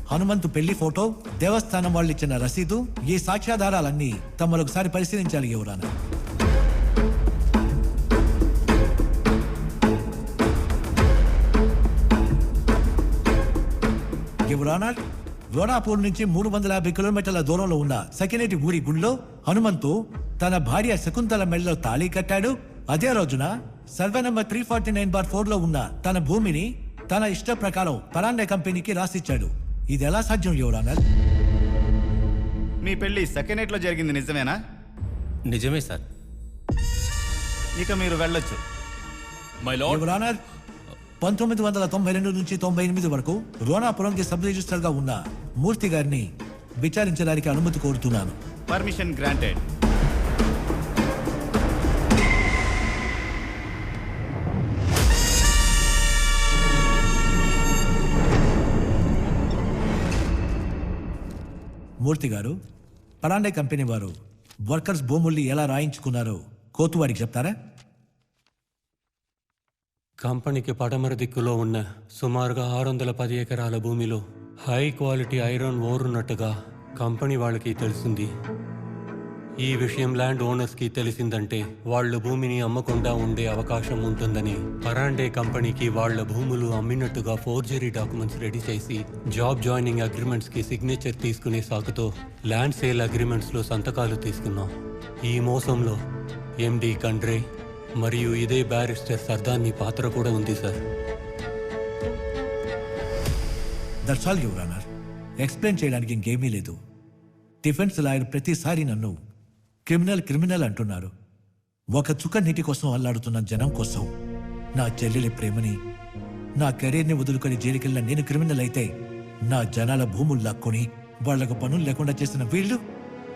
హనుమంతు పెళ్లి ఫోటో, దేవస్థానం వాళ్ళు ఇచ్చిన రసీదు, ఈ సాక్ష్యాధారాలన్నీ తమరు ఒకసారి పరిశీలించాలి యువర్ ఆనర్. యువర్ ఆనర్, రోణాపూర్ నుంచి 350 కిలోమీటర్ల దూరంలో ఉన్న సకినేటి ఊరి గుడిలో హనుమంతు తన భార్య శకుంతల మెడలో తాళి కట్టాడు. అదే రోజున సర్వే నంబర్ 349/4 లో ఉన్న తన భూమిని తన ఇష్ట ప్రకారం పరాండే కంపెనీకి రాసిచ్చాడు. ఇది ఎలా సాధ్యం యువర్ ఆనర్? మీ పెళ్లి సెకండ్ లో జరిగింది నిజమేనా? నిజమే సార్. ఇక మీరు వెళ్ళొచ్చు. My lord. యువర్ ఆనర్, 1992 నుంచి 98 వరకు రోణాపురంకి సబ్ రిజిస్టర్ గా ఉన్న మూర్తి గారిని విచారించడానికి అనుమతి కోరుతున్నాను. Permission granted. మూర్తి గారు, పరాండే కంపెనీ వారు వర్కర్స్ భూముల్ని ఎలా రాయించుకున్నారో కోర్టు వారికి చెప్తారా? కంపెనీకి పడమర దిక్కులో ఉన్న సుమారుగా 610 ఎకరాల భూమిలో హై క్వాలిటీ ఐరన్ ఓర్ ఉన్నట్టుగా కంపెనీ వాళ్ళకి తెలిసింది. ఈ విషయం ల్యాండ్ ఓనర్స్కి తెలిసిందంటే వాళ్ళు భూమిని అమ్మకుండా ఉండే అవకాశం ఉంటుందని పరాండే కంపెనీకి వాళ్ళ భూములు అమ్మినట్టుగా ఫోర్జరీ డాక్యుమెంట్స్ రెడీ చేసి జాబ్ జాయినింగ్ అగ్రిమెంట్స్కి సిగ్నేచర్ తీసుకునే సాకుతో ల్యాండ్ సేల్ అగ్రిమెంట్స్లో సంతకాలు తీసుకున్నాం. ఈ మోసంలో ఎండి కండ్రే మరియు ఇదే బ్యారిస్టర్ సర్దార్ని పాత్ర కూడా ఉంది sir. That's all your honour. Explain చేయడానికి ఇంకేమీ లేదు. డిఫెన్స్ లాయర్ ప్రతిసారి నన్ను క్రిమినల్ అంటున్నారు. ఒక చుక్క నీటి కోసం అల్లాడుతున్న జనం కోసం, నా చెల్లెలి ప్రేమని, నా కెరీర్ని వదులుకొని జైలుకెళ్ళిన నేను క్రిమినల్ అయితే, నా జనాల భూములు లాక్కొని వాళ్లకు పనులు లేకుండా చేసిన వీళ్ళు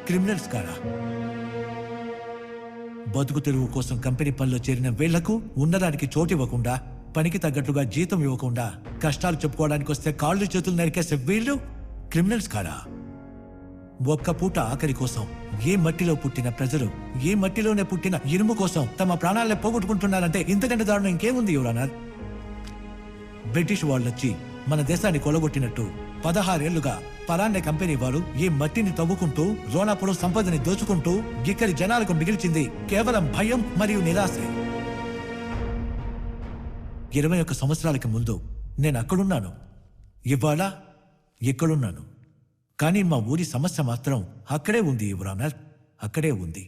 క్రిమినల్స్ కారా? బతుకు తెరువు కోసం కంపెనీ పనిలో చేరిన వీళ్లకు ఉన్నదానికి చోటు ఇవ్వకుండా, పనికి తగ్గట్టుగా జీతం ఇవ్వకుండా, కష్టాలు చెప్పుకోవడానికి వస్తే కాళ్ళు చేతులు నరికేసే వీళ్ళు క్రిమినల్స్ కారా? ఒక్క పూట ఆఖరి కోసం ఏ మట్టిలో పుట్టిన ప్రజలు, ఏ మట్టిలోనే పుట్టిన ఇనుము కోసం తమ ప్రాణాలను పోగొట్టుకుంటున్నారంటే ఇంతకంటే దారుణం ఇంకేముంది యువరానర్? బ్రిటిష్ వాళ్ళొచ్చి మన దేశాన్ని కొలగొట్టినట్టు 16 ఏళ్లుగా పరాండే కంపెనీ వారు ఈ మట్టిని తవ్వుకుంటూ రోనాపురం సంపదని దోచుకుంటూ ఇక్కడి జనాలకు మిగిల్చింది కేవలం భయం మరియు నిరాశే. 21 సంవత్సరాలకి ముందు నేను అక్కడున్నాను, ఇవాళ ఎక్కడున్నాను. కానీ మా ఊరి సమస్య మాత్రం అక్కడే ఉంది యువరానర్, అక్కడే ఉంది.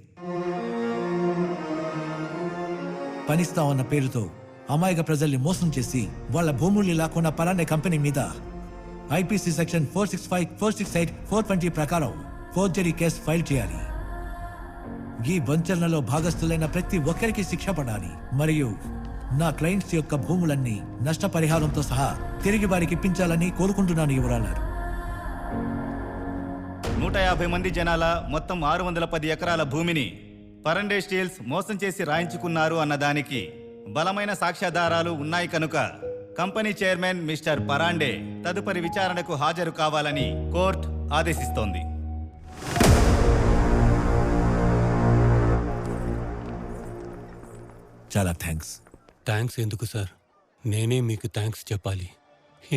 పనిస్తామన్న పేరుతో అమాయక ప్రజల్ని మోసం చేసి వాళ్ళ భూముల్ని లాక్కున్న పరాండే కంపెనీ మీద ఐపీసీ సెక్షన్ 465, 468, 420 ప్రకారం ఫోర్జరీ కేసు ఫైల్ చేయాలి. ఈ వంచనలో భాగస్థులైన ప్రతి ఒక్కరికి శిక్ష పడాలి. మరియు నా క్లయింట్స్ యొక్క భూములన్నీ నష్టపరిహారంతో సహా తిరిగి వారికి ఇప్పించాలని కోరుకుంటున్నాను యువరానర్. 150 మంది జనాల మొత్తం 610 ఎకరాల భూమిని పరాండే స్టీల్స్ మోసం చేసి రాయించుకున్నారు అన్నదానికి బలమైన సాక్ష్యాధారాలు ఉన్నాయి కనుక కంపెనీ చైర్మన్ మిస్టర్ పరాండే తదుపరి విచారణకు హాజరు కావాలని కోర్టు ఆదేశిస్తోంది. చాలా థ్యాంక్స్ ఎందుకు సార్? నేనే మీకు థ్యాంక్స్ చెప్పాలి.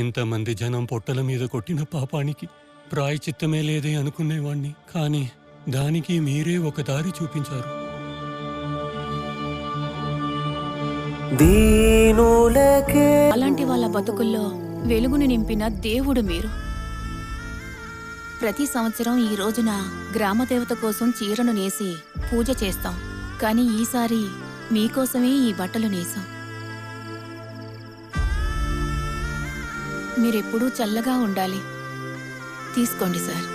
ఇంతమంది జనం పొట్టల మీద కొట్టిన పాపానికి ప్రాయచిత్తమే లేదే అనుకునేవాణ్ణి. కానీ దానికి మీరే ఒక దారి చూపించారు. అలాంటి వాళ్ళ బతుకుల్లో వెలుగుని నింపిన దేవుడు మీరు. ప్రతి సంవత్సరం ఈ రోజున గ్రామదేవత కోసం చీరను నేసి పూజ చేస్తాం. కానీ ఈసారి మీకోసమే ఈ బట్టలు నేసాం. మీరెప్పుడూ చల్లగా ఉండాలి. తీసుకోండి సార్.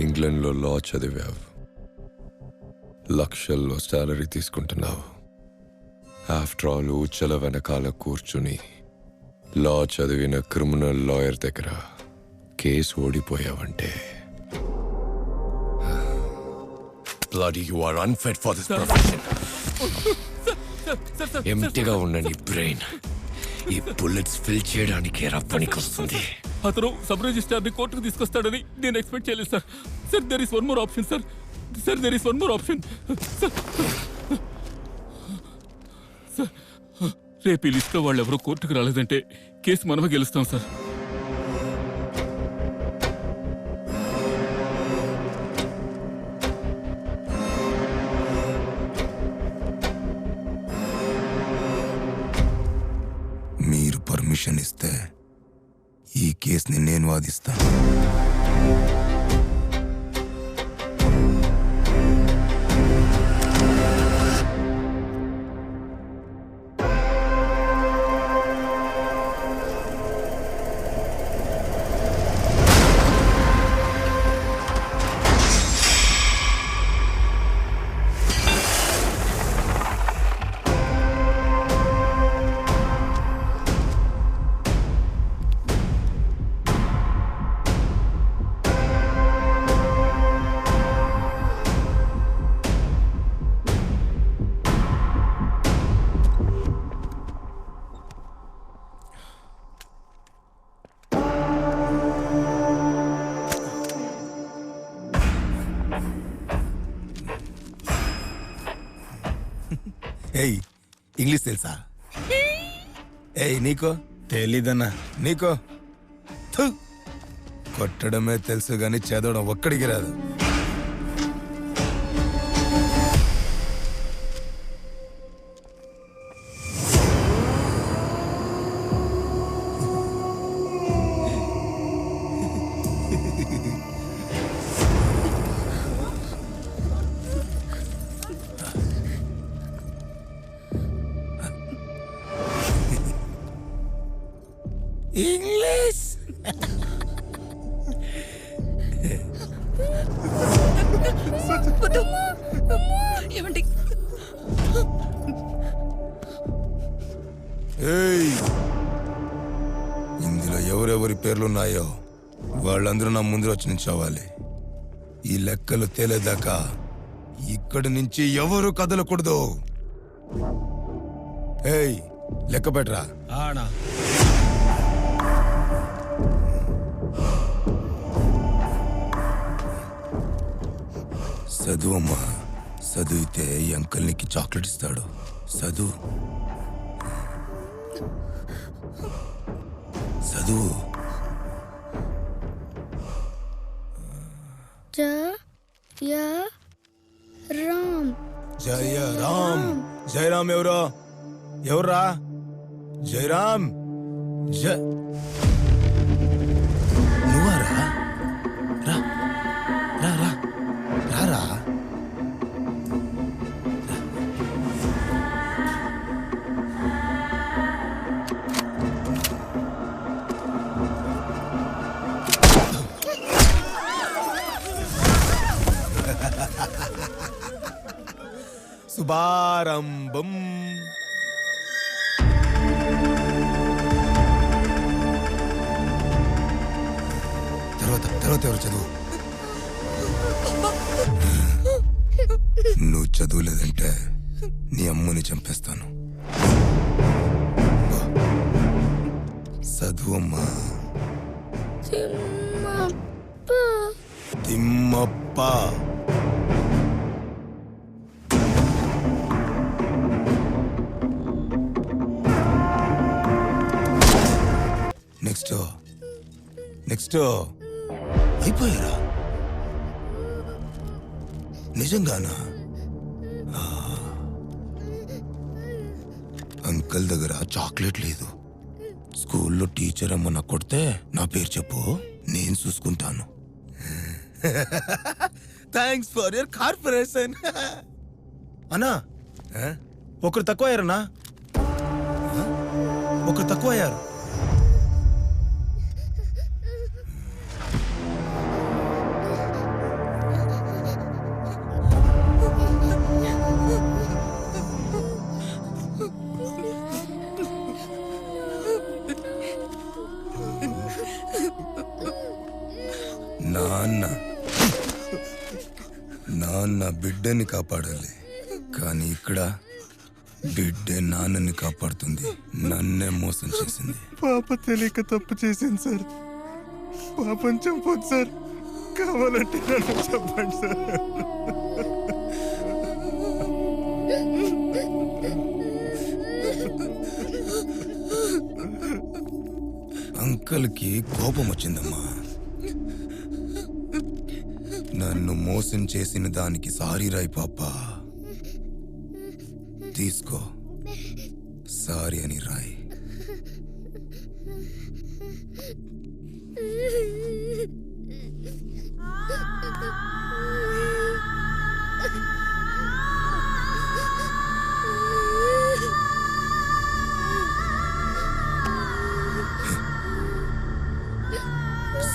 ఇంగ్లాండ్లో లా చదివావు, లక్షల్లో శాలరీ తీసుకుంటున్నావు. ఆఫ్టర్ ఆల్ ఉచ్చల వెనకాల కూర్చుని లా చదివిన క్రిమినల్ లాయర్ దగ్గర కేసు ఓడిపోయావంటే Bloody, you are unfit for this profession. ఎంటీగా ఉన్న నీ బ్రెయిన్ ఈ బుల్లెట్స్ ఫిల్ చేయడానికి పనికొస్తుంది. అతను సబ్ రిజిస్ట్రార్ని కోర్టుకు తీసుకొస్తాడని నేను ఎక్స్పెక్ట్ చేయలేదు sir. Sir there is one more option sir. Sir there is one more option sir. రేపు ఈ లిస్ట్లో వాళ్ళు ఎవరో కోర్టుకు రాలేదంటే కేసు మనమే గెలుస్తాం సార్. మీరు పర్మిషన్ ఇస్తే ఈ కేసుని నేను వాదిస్తాను. ఏయ్, ఇంగ్లీష్ తెలుసా? ఏయ్, నీకో తెలీదన్నా. నీకో కొట్టడమే తెలుసు గాని చదవడం ఒక్కడికి రాదు. ఇంగ్లీష్ ఏమండి ఏయ్, ఇందులో ఎవరెవరి పేర్లున్నాయో వాళ్ళందరూ నా ముందు వచ్చి నిల్చోవాలి. ఈ లెక్కలు తేలేదాకా ఇక్కడి నుంచి ఎవరు కదలకూడదు. ఏయ్, లెక్క పెట్టరా. చదువమ్మా, చదివితే ఈ అంకుల్ నీకు చాక్లెట్ ఇస్తాడు. చదువు చదువు. రామ్. జయరామ్. జయరామ్ ఎవర్రా? జయరామ్. నువ్వారా? రా రా రా రారా. శుభారంభం. తర్వాత ఎవరు చదువు. నువ్వు చదువులేదంటే నీ అమ్మని చంపేస్తాను. చదువమ్మా. తిమ్మప్ప. నెక్స్ట్ అయిపోయారా? నిజంగానా? అంకుల్ దగ్గర చాక్లెట్ లేదు. స్కూల్లో టీచర్ అమ్మన్నా కొడితే నా పేరు చెప్పు, నేను చూసుకుంటాను. Thanks for your corporation. అన్నా, ఒకరు తక్కువ అయ్యారన్నా, ఒకరు తక్కువ అయ్యారు. నాన్న బిడ్డని కాపాడాలి, కానీ ఇక్కడ బిడ్డే నాన్నని కాపాడుతుంది. నన్నే మోసం చేసింది. పాప తెలియక తప్పు చేసింది సార్. పాపం చంపొద్దు సార్. కావాలంటే నన్ను చెప్పండి సార్. అంకల్కి కోపం వచ్చిందమ్మా. నన్ను మోసం చేసిన దానికి సారీ రాయ్ పాప. తీసుకో, సారీ అని రాయ్.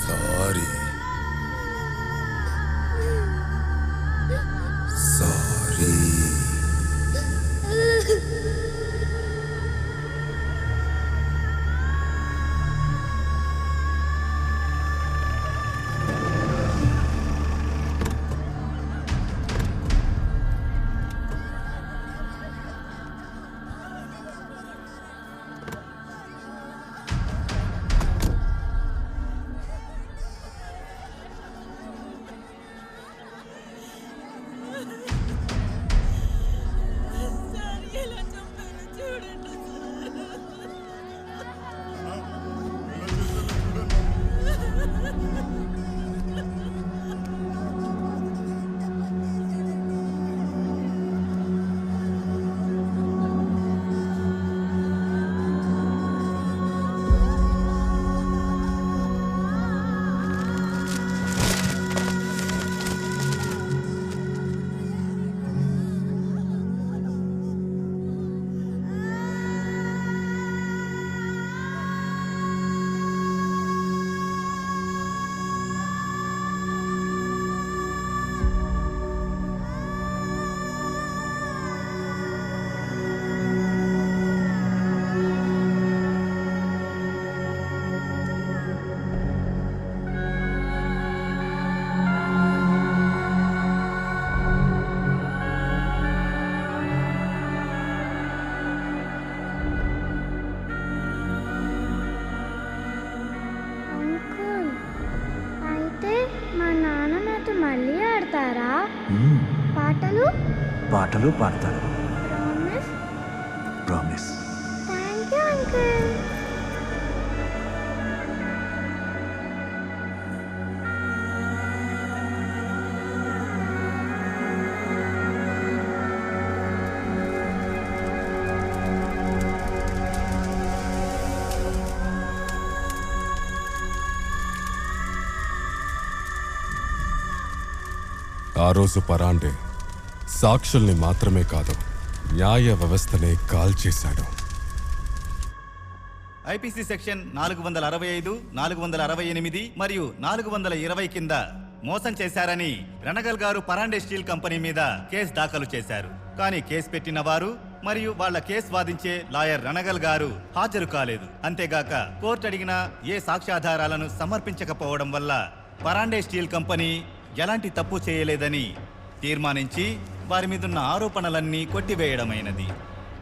సారీ. సారీ. పాడతారా? పాటలు పాటలు పాడతారు. Promise? Promise. Thank you uncle. ఆ రోజు పరాండే సాక్షుల్ని మాత్రమే కాదు, న్యాయ వ్యవస్థనే కాల్చేశాడు. ఐపీసీ సెక్షన్ 465, 468 మరియు 420 కింద మోసం చేశారని రణగల్ గారు పరాండే స్టీల్ కంపెనీ మీద కేసు దాఖలు చేశారు. కానీ కేసు పెట్టిన వారు మరియు వాళ్ళ కేసు వాదించే లాయర్ రణగల్ గారు హాజరు కాలేదు. అంతేగాక కోర్టు అడిగిన ఏ సాక్ష్యాధారాలను సమర్పించకపోవడం వల్ల పరాండే స్టీల్ కంపెనీ ఎలాంటి తప్పు చేయలేదని తీర్మానించి వారి మీదున్న ఆరోపణలన్నీ కొట్టివేయడమైనది.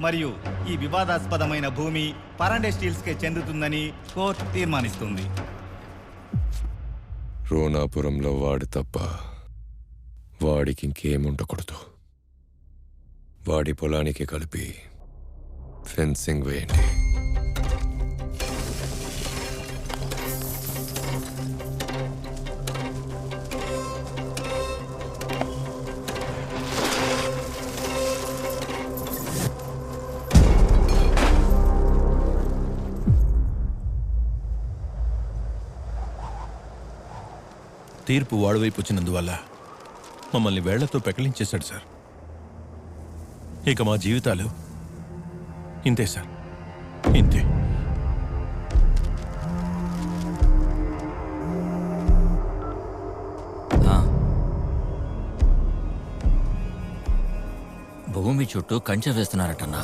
మరియు ఈ వివాదాస్పదమైన భూమి పరాండే స్టీల్స్కే చెందుతుందని కోర్టు తీర్మానిస్తుంది. రోనాపురంలో వాడు తప్ప వాడికి ఇంకేముండకూడదు. వాడి పొలానికి కలిపి ఫెన్సింగ్ వేయండి. తీర్పు వాడివైపు వచ్చినందువల్ల మమ్మల్ని వేళ్లతో పెకలించేశాడు సార్. ఇక మా జీవితాలు ఇంతే సార్, ఇంతే. భూమి చుట్టూ కంచె వేస్తున్నారటన్నా.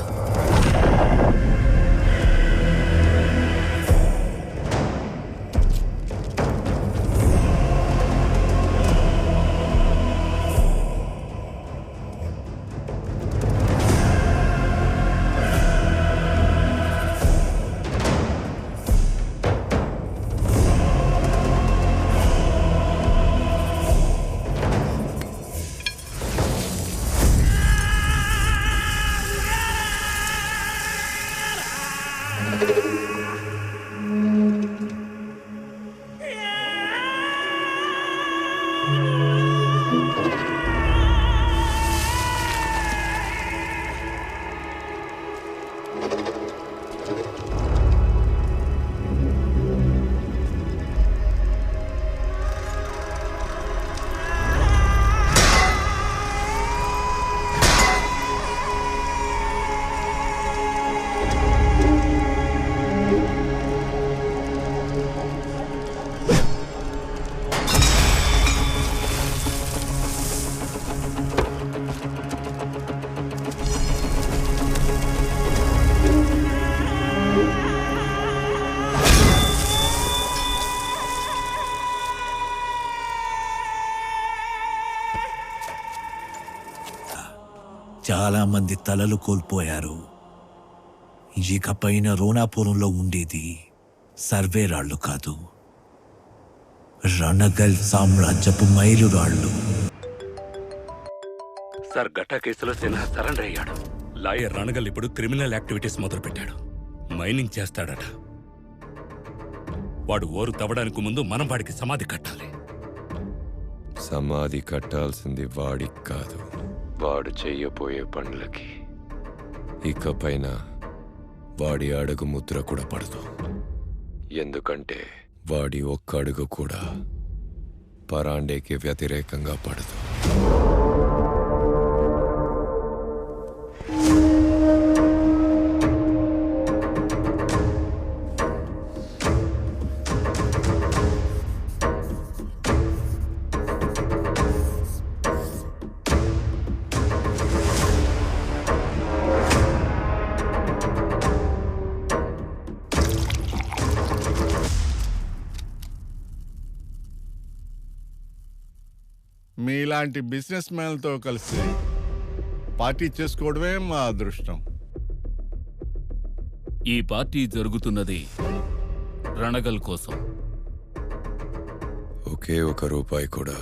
చాలా మంది తలలు కోల్పోయారు. ఇకపైన రోనాపురంలో ఉండేది సర్వేరాళ్ళు కాదు, రణగల్ సామ్రాజ్యపు మైలురాళ్ళు. సార్, గట్టా కేసులో సిన్హా సరెండర్ అయ్యాడు. లాయర్ రణగల్ ఇప్పుడు క్రిమినల్ యాక్టివిటీస్ మొదలుపెట్టాడు. మైనింగ్ చేస్తాడట. వాడు ఓరు తవ్వడానికి ముందు మనం వాడికి సమాధి కట్టాలి. సమాధి కట్టాల్సింది వాడికి కాదు, వాడు చెయ్యబోయే పనులకి. ఇకపైన వాడి అడుగు ముద్ర కూడా పడదు. ఎందుకంటే వాడి ఒక్క అడుగు కూడా పరాండేకి వ్యతిరేకంగా పడదు. మీలాంటి బిజినెస్ మ్యాన్లతో కలిసి పార్టీ చేసుకోవడమే మా అదృష్టం. ఈ పార్టీ జరుగుతున్నది రణగల్ కోసం. ఒకే ఒక రూపాయి కూడా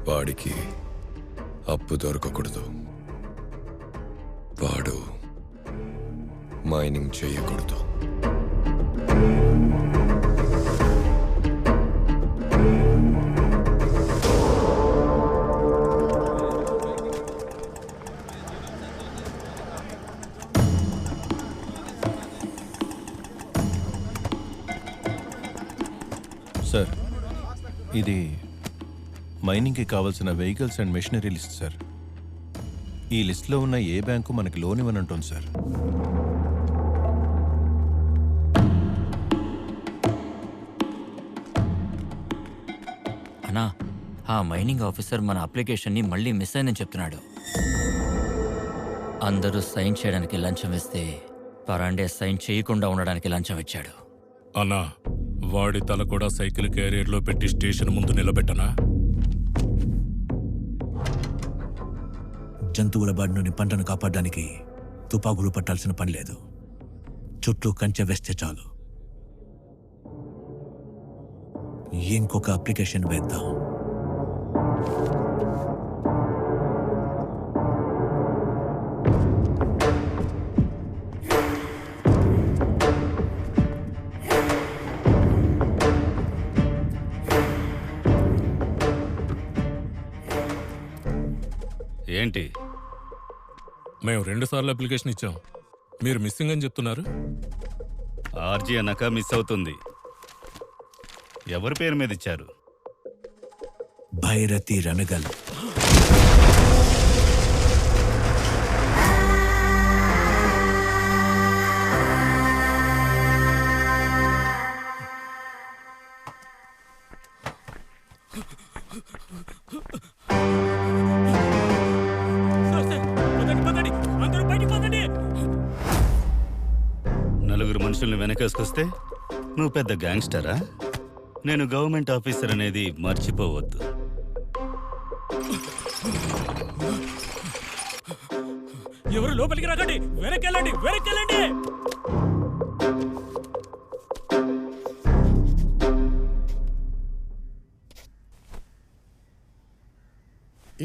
వాడికి అప్పు దొరకకూడదు. వాడు మైనింగ్ చేయకూడదు. సార్, ఇది మైనింగ్కి కావాల్సిన vehicles and machinery list sir. ఈ లిస్ట్లో ఉన్న ఏ బ్యాంకు మనకి లోన్ ఇవ్వనంటుంది సార్. అన్నా, ఆ మైనింగ్ ఆఫీసర్ మన అప్లికేషన్ని మళ్ళీ మిస్ అయిందని చెప్తున్నాడు. అందరూ సైన్ చేయడానికి లంచం ఇస్తే పరాండే సైన్ చేయకుండా ఉండడానికి లంచం ఇచ్చాడు. అన్నా, వాడి తల కూడా సైకిల్ క్యారియర్లో పెట్టి స్టేషన్ ముందు నిలబెట్టనా? జంతువుల బారి నుండి పంటను కాపాడడానికి తుపాకులు పట్టాల్సిన పని లేదు. చుట్టూ కంచె వేస్తే చాలు. ఇంకొక అప్లికేషన్ వేద్దాం. ఏంటి? మేము 2 సార్లు అప్లికేషన్ ఇచ్చాం. మీరు మిస్సింగ్ అని చెప్తున్నారు. ఆర్జీ అన్నాక మిస్ అవుతుంది. ఎవరి పేరు మీద ఇచ్చారు? భైరతి రణగల్. నలుగురు మనుషుల్ని వెనకేసుకొస్తే నువ్వు పెద్ద గ్యాంగ్స్టరా? నేను గవర్నమెంట్ ఆఫీసర్ అనేది మర్చిపోవద్దు. ఎవరు లోపలికి రాకండి, వెనకెళ్ళండి, వెనకెళ్ళండి.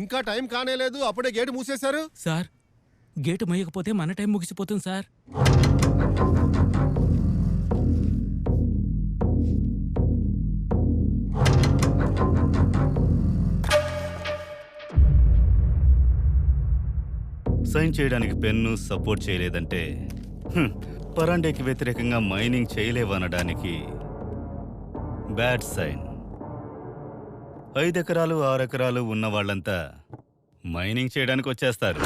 ఇంకా టైం కానేలేదు, అప్పుడే గేటు మూసేశారు. సార్, గేటు మొయ్యకపోతే మన టైం ముగిసిపోతుంది సార్. సైన్ చేయడానికి పెన్ను సపోర్ట్ చేయలేదంటే పరాండేకి వ్యతిరేకంగా మైనింగ్ చేయలేవనడానికి బ్యాడ్ సైన్. 5 ఎకరాలు 6 ఎకరాలు ఉన్న వాళ్ళంతా మైనింగ్ చేయడానికి వచ్చేస్తారు.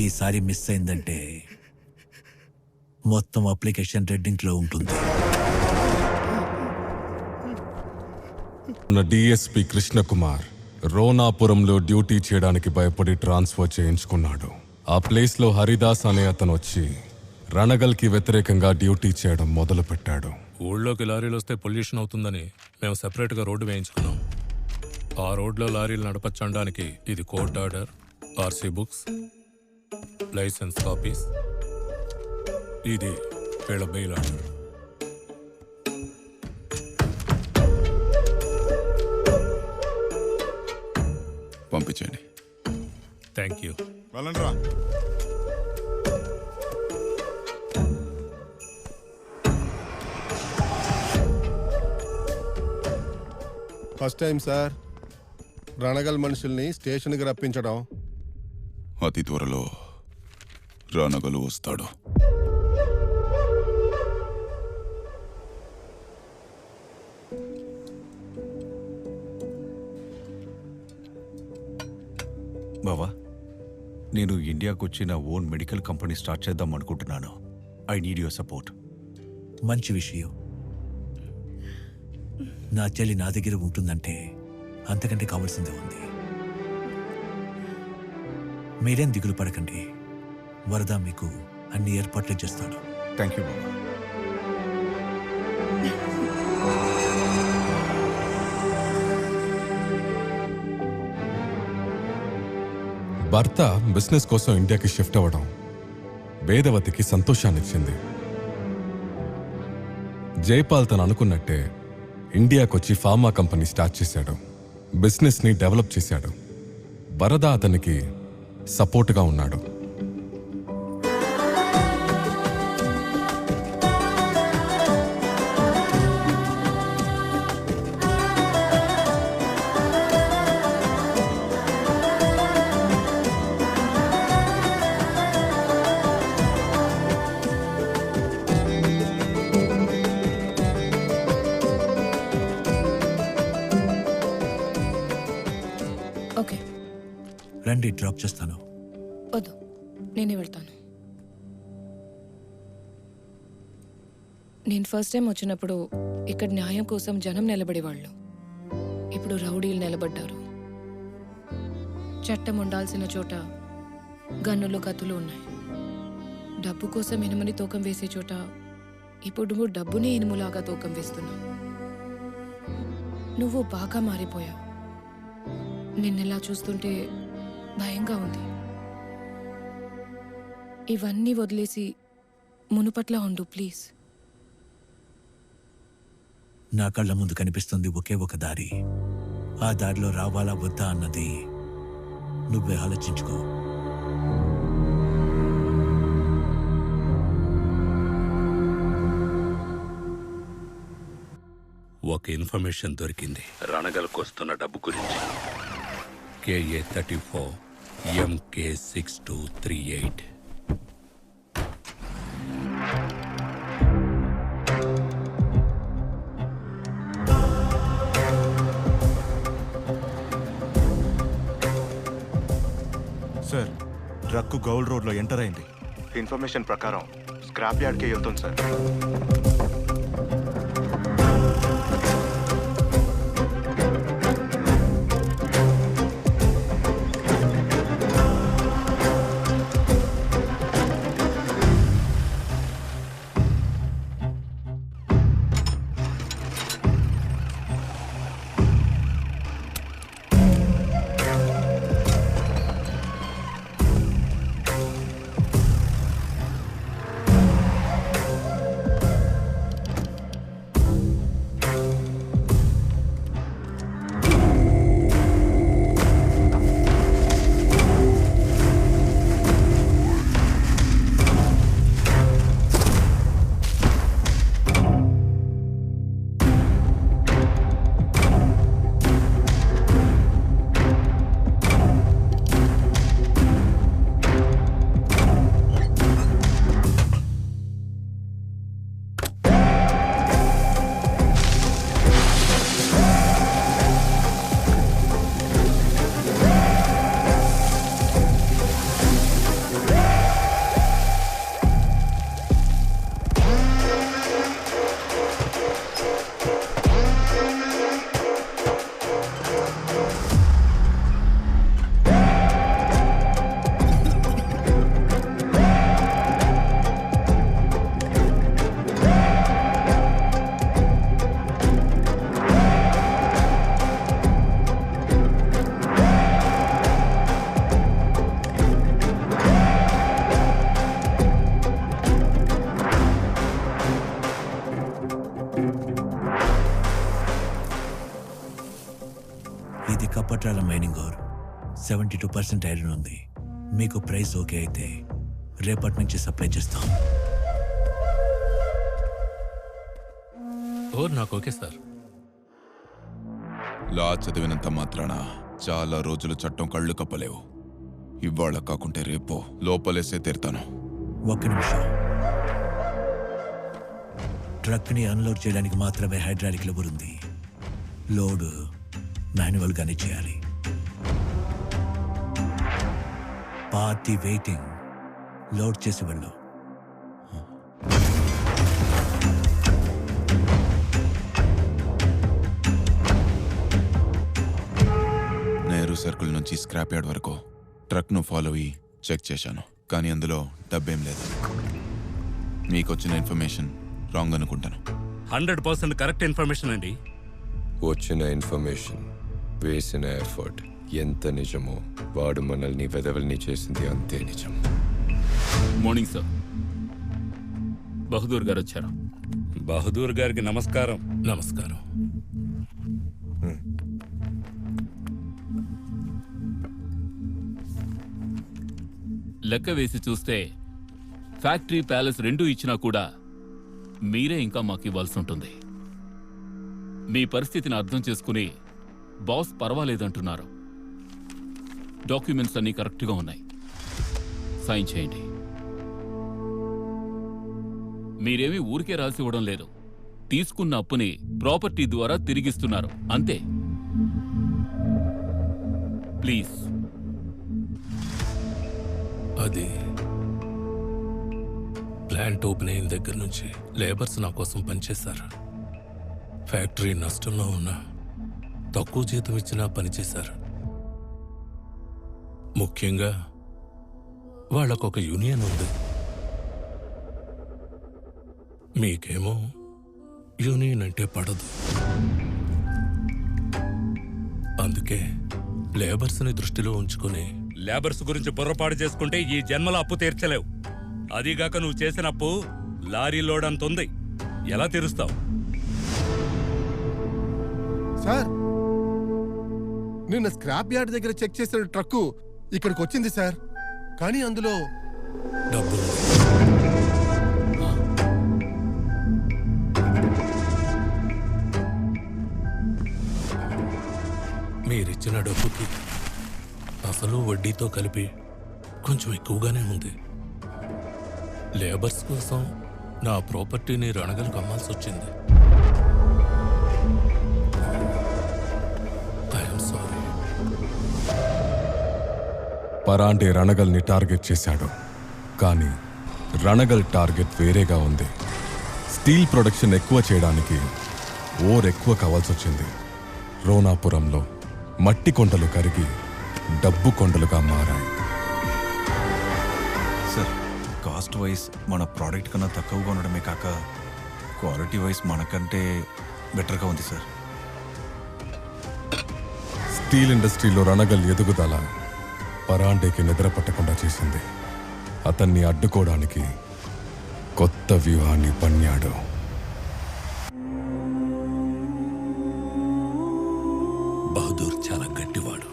ఈసారి మిస్ అయిందంటే మొత్తం అప్లికేషన్ రెడ్డింగ్లో ఉంటుంది. డిఎస్పి కృష్ణకుమార్ రోనాపురంలో డ్యూటీ చేయడానికి భయపడి ట్రాన్స్ఫర్ చేయించుకున్నాడు. ఆ ప్లేస్లో హరిదాస్ అనే అతను వచ్చి రణగల్కి వ్యతిరేకంగా డ్యూటీ చేయడం మొదలుపెట్టాడు. ఊళ్ళోకి లారీలు వస్తే పొల్యూషన్ అవుతుందని మేము సెపరేట్గా రోడ్డు వేయించుకున్నాం. ఆ రోడ్లో లారీలు నడపచ్చడానికి ఇది court order, RC books, license copies, ఇది వీళ్ళ బెయిల్ ఆర్డర్. పంపించండి. Thank you. వెళ్ళండి రా. ఫస్ట్ టైం సార్ రణగల్ మనుషుల్ని స్టేషన్కి రప్పించడం. అతి త్వరలో రణగలు వస్తాడు. బావా, నేను ఇండియాకు వచ్చి నా ఓన్ మెడికల్ కంపెనీ స్టార్ట్ చేద్దాం అనుకుంటున్నాను. I need your support. మంచి విషయం. నా చెల్లి నా దగ్గర ఉంటుందంటే అంతకంటే కావాల్సిందే ఉంది. మీరేం దిగులు పడకండి. వరద మీకు అన్ని ఏర్పాట్లు చేస్తాడు. థ్యాంక్ యూ బాబా. భర్త బిజినెస్ కోసం ఇండియాకి షిఫ్ట్ అవ్వడం వేదవతికి సంతోషాన్నిచ్చింది. జైపాల్ తను అనుకున్నట్టే ఇండియాకొచ్చి ఫార్మా కంపెనీ స్టార్ట్ చేశాడు. బిజినెస్ని డెవలప్ చేశాడు. వరద అతనికి సపోర్ట్గా ఉన్నాడు. ఓకే, రండి, డ్రాప్ చేస్తాను. వద్దు, నేనే వెళ్తాను. నేను ఫస్ట్ టైం వచ్చినప్పుడు ఇక్కడ న్యాయం కోసం జనం నిలబడేవాళ్ళు. ఇప్పుడు రౌడీలు నిలబడ్డారు. చట్టం ఉండాల్సిన చోట గన్నులు కత్తులు ఉన్నాయి. డబ్బు కోసం ఎనుమని తూకం వేసే చోట ఇప్పుడు నువ్వు డబ్బునే ఎనుములాగా తూకం వేస్తున్నావు. నువ్వు బాగా మారిపోయావు. నిన్నెలా చూస్తుంటే భయంగా ఉంది. ఇవన్నీ వదిలేసి మునుపట్లా ఉండు ప్లీజ్. నా కళ్ళ ముందు కనిపిస్తుంది ఒకే ఒక దారి. ఆ దారిలో రావాలా వద్దా అన్నది నువ్వే ఆలోచించుకో. ఒక ఇన్ఫర్మేషన్ దొరికింది రణగల్కు వస్తున్న డబ్బు గురించి. KA34 MK6238. సార్, ట్రక్కు గౌల్ రోడ్లో ఎంటర్ అయింది. ఇన్ఫర్మేషన్ ప్రకారం స్క్రాప్ యార్డ్కే వెళ్తుంది సార్. ఇది కప్పట్రాల మైనింగ్ ఓర్. 72% ఐరన్ ఉంది. మీకు ప్రైస్ ఓకే అయితే రేపటి నుంచి సప్లై చేస్తాం. ఓర్ నాకు ఓకే సార్. లా చదివినంత మాత్రాన చాలా రోజులు చట్టం కళ్ళు కప్పలేవు. ఇవాళ కాకుంటే రేపో లోపలేసే తీరుతాను. ఒక్క నిమిషం. ట్రక్ని అన్లోడ్ చేయడానికి మాత్రమే హైడ్రాలిక్ లివర్ ఉంది. లోడ్ మాన్యువల్గానే చేయాలి. Party waiting. లోడ్ చేసి వెళ్ళు. నెహ్రూ సర్కిల్ నుంచి స్క్రాప్ యార్డ్ వరకు ట్రక్ను ఫాలో అయ్యి చెక్ చేశాను, కానీ అందులో డబ్బేం లేదు. మీకు వచ్చిన ఇన్ఫర్మేషన్ రాంగ్ అనుకుంటాను. 100% కరెక్ట్ ఇన్ఫర్మేషన్ అండి. వచ్చిన ఇన్ఫర్మేషన్, వేసిన ఎఫర్ట్ ఎంత నిజమో వాడు మనల్ని వెదవల్ని చేసింది అంతే నిజం. Morning sir. బహదూర్ గారు వచ్చారు. బహదూర్ గారికి నమస్కారం. నమస్కారం. లెక్క వేసి చూస్తే ఫ్యాక్టరీ ప్యాలెస్ రెండూ ఇచ్చినా కూడా మీరే ఇంకా మాకు ఇవ్వాల్సి ఉంటుంది. మీ పరిస్థితిని అర్థం చేసుకుని బాస్ పర్వాలేదంటున్నారు. డాక్యుమెంట్స్ అన్నీ కరెక్ట్గా ఉన్నాయి. సైన్ చేయండి. మీరేమీ ఊరికే రాసి ఇవ్వడం లేదు. తీసుకున్న అప్పుని ప్రాపర్టీ ద్వారా తిరిగిస్తున్నారు అంతే. ప్లీజ్. అది ప్లాంట్ ఓపెన్ అయిన దగ్గర నుంచి లేబర్స్ నా కోసం పనిచేశారు. ఫ్యాక్టరీ నష్టంలో ఉన్నా తక్కువ జీతం ఇచ్చినా పనిచేశారు. ముఖ్యంగా వాళ్ళకొక యూనియన్ ఉంది. మీకేమో యూనియన్ అంటే పడదు. అందుకే లేబర్స్ని దృష్టిలో ఉంచుకొని లేబర్స్ గురించి పొరపాటు చేసుకుంటే ఈ జన్మలో అప్పు తీర్చలేవు. అదిగాక నువ్వు చేసిన అప్పు లారీ లోడ్ అంత ఉంది. ఎలా తీరుస్తావు? సార్, నిన్న స్క్రాప్ యార్డ్ దగ్గర చెక్ చేసిన ట్రక్కు ఇక్కడికి వచ్చింది సార్, కానీ అందులో డబ్బులు. మీరిచ్చిన డబ్బుకి అసలు వడ్డీతో కలిపి కొంచెం ఎక్కువగానే ఉంది. లేబర్స్ కోసం నా ప్రాపర్టీని రణగలకు అమ్మాల్సి వచ్చింది. I'm sorry. పరాండే రణగల్ని టార్గెట్ చేశాడు, కానీ రణగల్ టార్గెట్ వేరేగా ఉంది. స్టీల్ ప్రొడక్షన్ ఎక్కువ చేయడానికి ఓర్ ఎక్కువ కావాల్సి వచ్చింది. రోనాపురంలో మట్టి కొండలు కరిగి డబ్బు కొండలుగా మారాయి. సార్, కాస్ట్ వైజ్ మన ప్రోడక్ట్ కన్నా తక్కువగా ఉండడమే కాక క్వాలిటీ వైజ్ మనకంటే బెటర్గా ఉంది సార్. స్టీల్ ఇండస్ట్రీలో రణగల్ ఎదుగుదల పరాండేకి నిద్ర పట్టకుండా చేసింది. అతన్ని అడ్డుకోవడానికి కొత్త వ్యూహాన్ని పన్నాడు. బహదూర్ చాలా గట్టివాడు.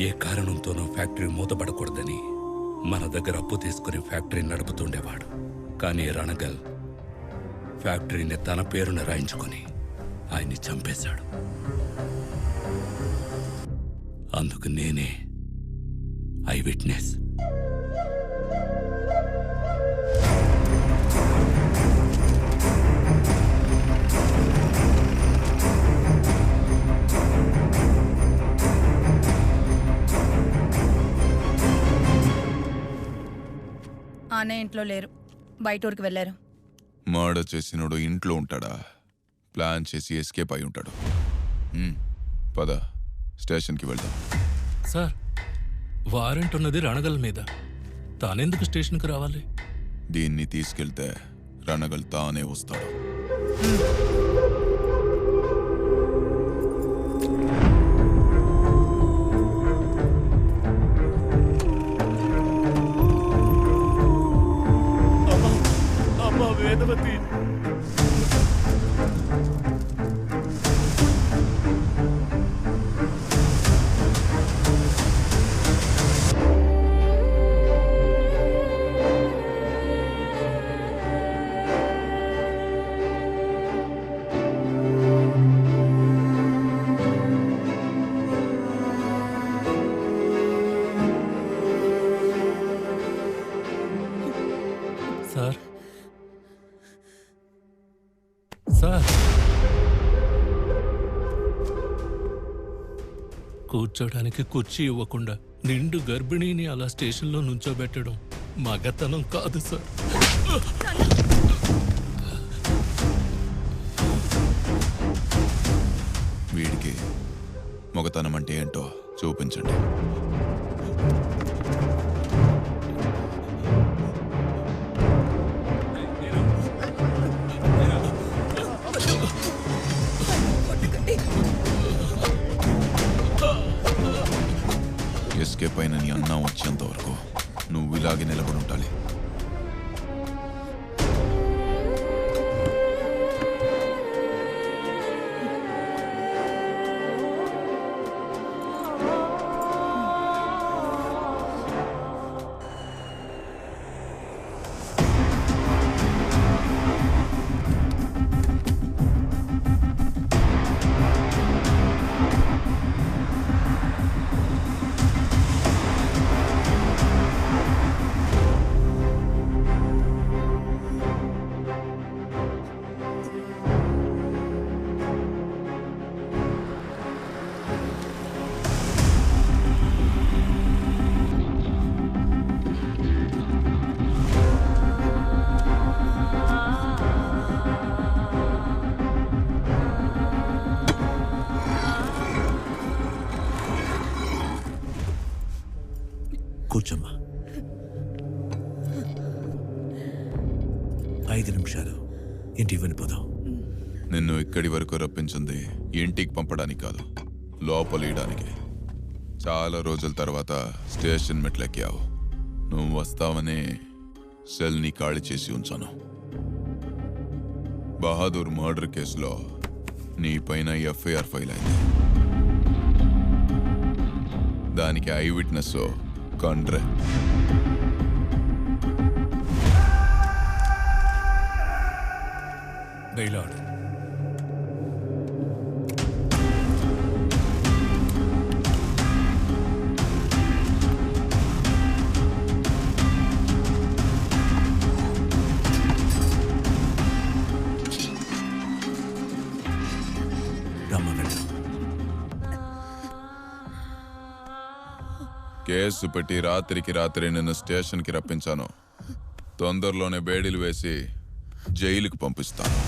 ఏ కారణంతోనూ ఫ్యాక్టరీ మూతపడకూడదని మన దగ్గర అప్పు తీసుకుని ఫ్యాక్టరీ నడుపుతుండేవాడు. కానీ రణగల్ ఫ్యాక్టరీని తన పేరున రాయించుకొని ఆయన్ని చంపేశాడు. అందుకు నేనే ఐ విట్నెస్. ఆనే ఇంట్లో లేరు, బయట ఊరికి వెళ్ళారు. మర్డర్ చేసినోడు ఇంట్లో ఉంటాడా? ప్లాన్ చేసి ఎస్కేప్ అయి ఉంటాడు. పద, స్టేషన్కి వెళ్దాం. సార్, వారెంట్ ఉన్నది రణగల్ మీద. తానెందుకు స్టేషన్కి రావాలి? దీన్ని తీసుకెళ్తే రణగల్ తానే వస్తాడు. వేదవతి, సార్, సార్, కూర్చోడానికి కుర్చీ ఇవ్వకుండా నిండు గర్భిణిని అలా స్టేషన్లో నుంచోబెట్టడం మగతనం కాదు సార్. వీడికి మొగతనం అంటే ఏంటో చూపించండి. వరకు నువ్వు ఇలాగే నిలబడి ఉండాలి. కూర్చోమ్మా. 5 నిమిషాలు ఇంటికి వెళ్ళిపోదాం. నిన్ను ఇక్కడి వరకు రప్పించింది ఇంటికి పంపడానికి కాదు, లోపలేయడానికి. చాలా రోజుల తర్వాత స్టేషన్ మెట్లెక్కావు. నువ్వు వస్తావని సెల్ని ఖాళీ చేసి ఉంచాను. బహాదూర్ మర్డర్ కేసులో నీ పైన ఎఫ్ఐఆర్ ఫైల్ అయింది. దానికి ఐ విట్నెస్ కండ్రే. బెయిలాడు. కేసు పెట్టి రాత్రికి రాత్రి నిన్ను స్టేషన్కి రప్పించాను. తొందరలోనే బేడీలు వేసి జైలుకు పంపిస్తాను.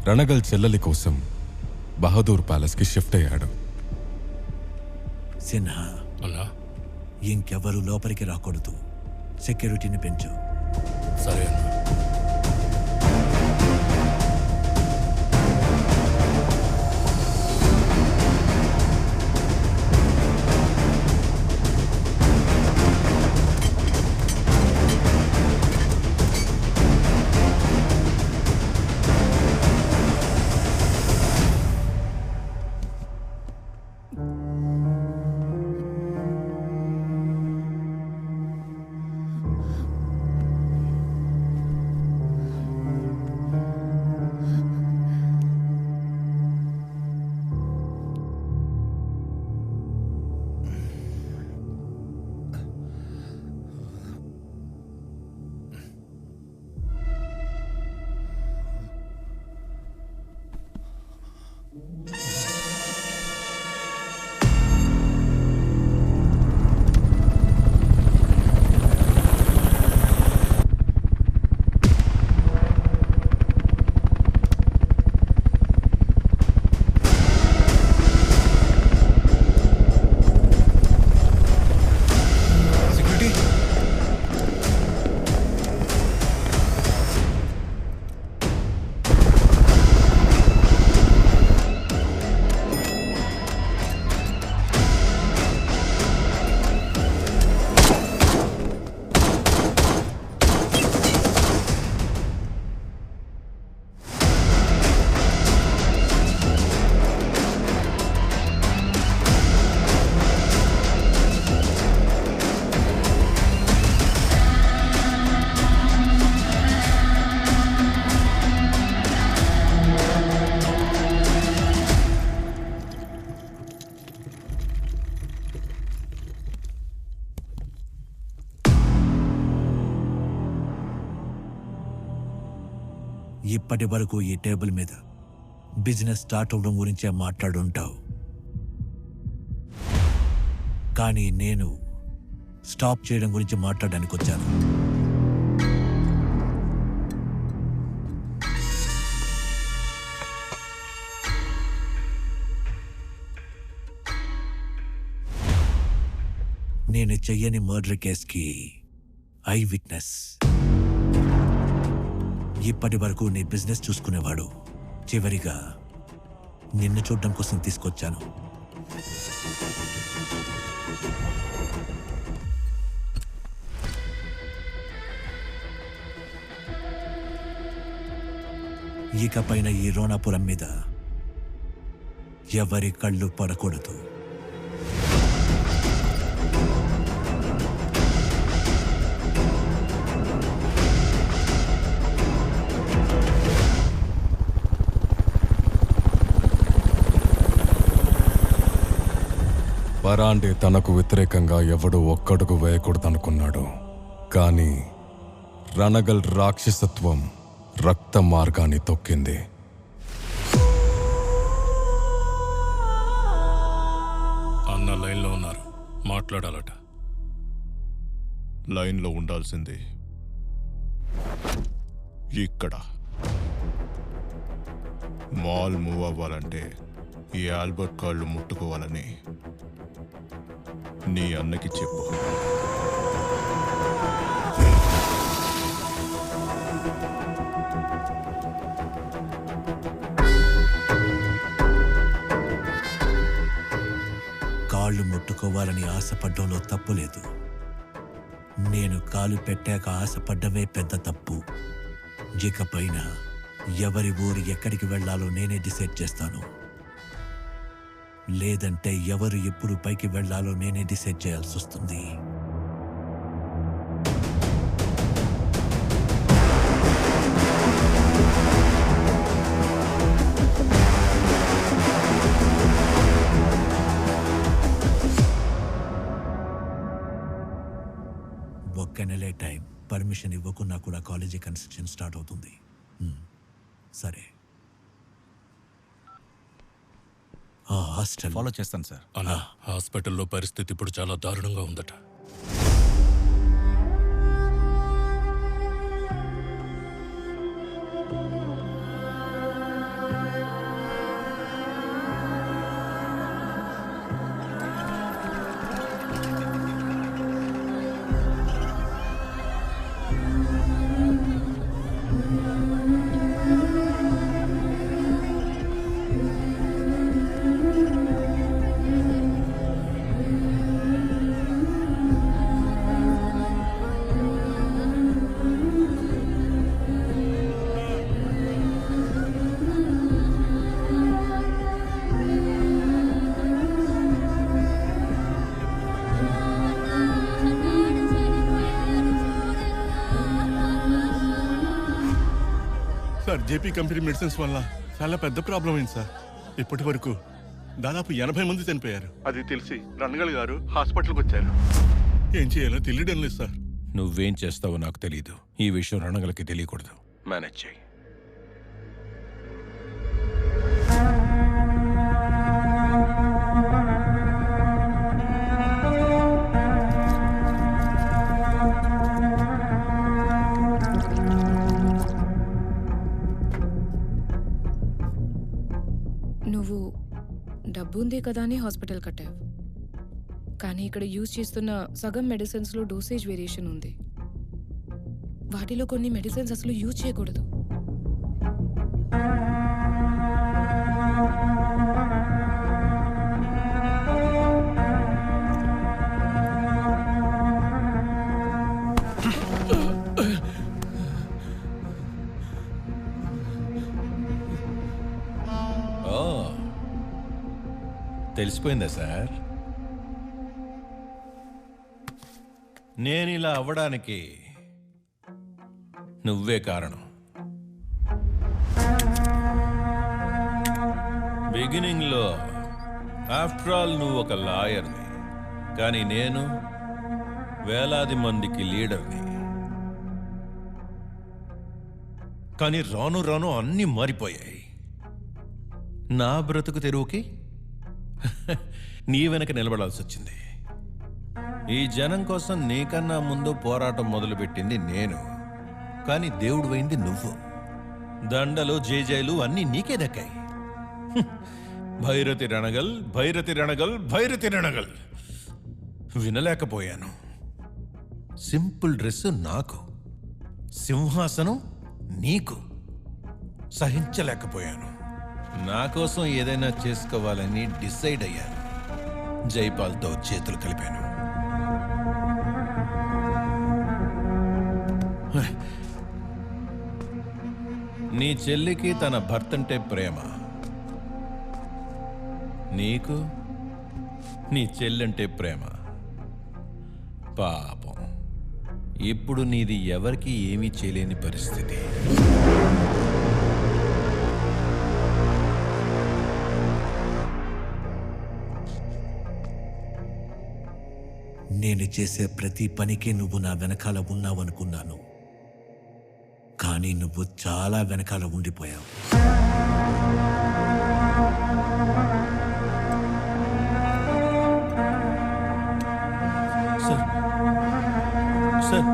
రణగల్ చెల్లెలి కోసం బహదూర్ ప్యాలెస్కి షిఫ్ట్ అయ్యాడు. సిన్హా, ఇంకెవరు లోపలికి రాకూడదు. సెక్యూరిటీని పెంచు. సరే అన్న. ఇప్పటి వరకు ఈ టేబుల్ మీద బిజినెస్ స్టార్ట్ అవ్వడం గురించే మాట్లాడుంటావు, కానీ నేను స్టాప్ చేయడం గురించి మాట్లాడడానికి వచ్చాను. నేను చెయ్యని మర్డర్ కేసుకి ఐ విట్నెస్. ఇప్పటి వరకు నీ బిజినెస్ చూసుకునేవాడు, చివరిగా నిన్ను చూడడం కోసం తీసుకొచ్చాను. ఇకపైన ఈ రోణాపురం మీద ఎవరి కళ్ళు పడకూడదు. పరాండే తనకు వ్యతిరేకంగా ఎవడు ఒక్కడుగు వేయకూడదనుకున్నాడు. కానీ రణగల్ రాక్షసత్వం రక్త మార్గాన్ని తొక్కింది. అన్న లైన్లో ఉన్నారు, మాట్లాడాలట. లైన్లో ఉండాల్సింది ఇక్కడ. మాల్ మూవ్ అవ్వాలంటే ఈ ఆల్బర్ట్ కాళ్ళు ముట్టుకోవాలని నీ అన్నకి చెప్పు. కాళ్ళు ముట్టుకోవాలని ఆశపడ్డంలో తప్పు లేదు. నేను కాలు పెట్టాక ఆశపడ్డమే పెద్ద తప్పు. ఇకపైన ఎవరి ఊరు ఎక్కడికి వెళ్లాలో నేనే డిసైడ్ చేస్తాను. లేదంటే ఎవరు ఎప్పుడు పైకి వెళ్లాలో నేనే డిసైడ్ చేయాల్సి వస్తుంది. ఒక్క నెలే టైం. పర్మిషన్ ఇవ్వకున్నా కూడా కాలేజీ కన్స్ట్రక్షన్ స్టార్ట్ అవుతుంది. సరే, హాస్టల్ ఫాలో చేస్తాను సార్. అన్న, హాస్పిటల్లో పరిస్థితి ఇప్పుడు చాలా దారుణంగా ఉందట. సార్ జేపీ కంపెనీ మెడిసిన్స్ వల్ల చాలా పెద్ద ప్రాబ్లం అయింది సార్. ఇప్పటి వరకు దాదాపు 80 మంది చనిపోయారు. అది తెలిసి రణగల్ గారు హాస్పిటల్కి వచ్చారు. ఏం చేయాలో తెలియడం లేదు సార్. నువ్వేం చేస్తావో నాకు తెలీదు. ఈ విషయం రణగలకి తెలియకూడదు. మేనేజ్ చేయి. నువ్వు డబ్బు ఉంది కదా అని హాస్పిటల్ కట్టావు, కానీ ఇక్కడ యూజ్ చేస్తున్న సగం మెడిసిన్స్లో డోసేజ్ వేరియేషన్ ఉంది. వాటిలో కొన్ని మెడిసిన్స్ అసలు యూజ్ చేయకూడదు. తెలిసిపోయిందా సార్? నేను ఇలా అవ్వడానికి నువ్వే కారణం. బిగినింగ్లో ఆఫ్టర్ ఆల్ నువ్వు ఒక లాయర్ని, కానీ నేను వేలాది మందికి లీడర్ని. కానీ రాను రాను అన్నీ మారిపోయాయి. నా బ్రతుకు తెరువుకి నీ వెనక నిలబడాల్సి వచ్చింది. ఈ జనం కోసం నీకన్నా ముందు పోరాటం మొదలుపెట్టింది నేను, కానీ దేవుడు పోయింది నువ్వు. దండలు జేజేలు అన్నీ నీకే దక్కాయి. భైరతి రణగల్, భైరతి రణగల్, భైరతి రణగల్ వినలేకపోయాను. సింపుల్ డ్రెస్ నాకు, సింహాసనం నీకు. సహించలేకపోయాను. నా కోసం ఏదైనా చేసుకోవాలని డిసైడ్ అయ్యాను. జైపాల్తో చేతులు కలిపాను. నీ చెల్లికి తన భర్తంటే ప్రేమ, నీకు నీ చెల్లంటే ప్రేమ. పాపం, ఇప్పుడు నీది ఎవరికి ఏమీ చేయలేని పరిస్థితి. నేను చేసే ప్రతి పనికి నువ్వు నా వెనకాల ఉన్నావనుకున్నాను, కానీ నువ్వు చాలా వెనకాల ఉండిపోయావు. సార్, సార్,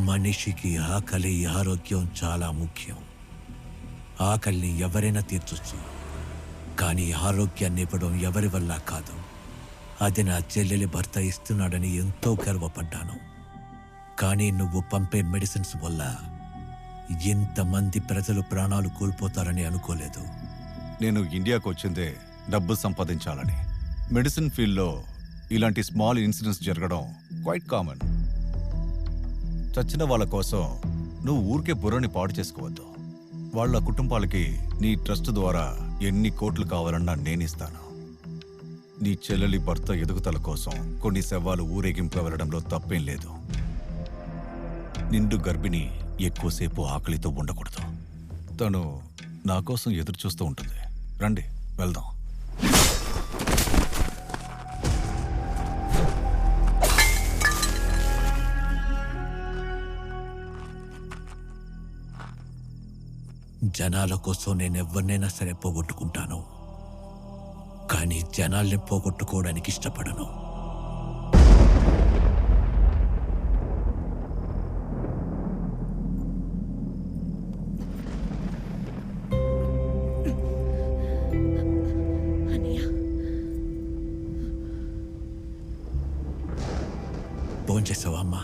మనిషికి ఆకలి, ఆరోగ్యం చాలా ముఖ్యం. ఆకలిని ఎవరైనా తీర్చొచ్చు, కానీ ఆరోగ్యాన్ని ఇవ్వడం ఎవరి వల్ల కాదు. అది నా చెల్లెలి భర్త ఇస్తున్నాడని ఎంతో గర్వపడ్డాను. కానీ నువ్వు పంపే మెడిసిన్స్ వల్ల ఎంతమంది ప్రజలు ప్రాణాలు కోల్పోతారని అనుకోలేదు. నేను ఇండియాకు వచ్చిందే డబ్బు సంపాదించాలని. మెడిసిన్ ఫీల్డ్లో ఇలాంటి స్మాల్ ఇన్సిడెంట్స్ జరగడం క్వైట్ కామన్. చచ్చిన వాళ్ళ కోసం నువ్వు ఊరికే బుర్రని పాడు చేసుకోవద్దు. వాళ్ళ కుటుంబాలకి నీ ట్రస్ట్ ద్వారా ఎన్ని కోట్లు కావాలన్నా నేనిస్తాను. నీ చెల్లెలి భర్త ఎదుగుదల కోసం కొన్ని శవాలు ఊరేగింపుగా వెళ్ళడంలో తప్పేం లేదు. నిండు గర్భిణి ఎక్కువసేపు ఆకలితో ఉండకూడదు. తను నా కోసం ఎదురు చూస్తూ ఉంటుంది. రండి వెళ్దాం. జనాల కోసం నేను ఎవరినైనా సరే పోగొట్టుకుంటాను, కానీ జనాల్ని పోగొట్టుకోవడానికి ఇష్టపడను. ఫోన్ చేసావా అమ్మా?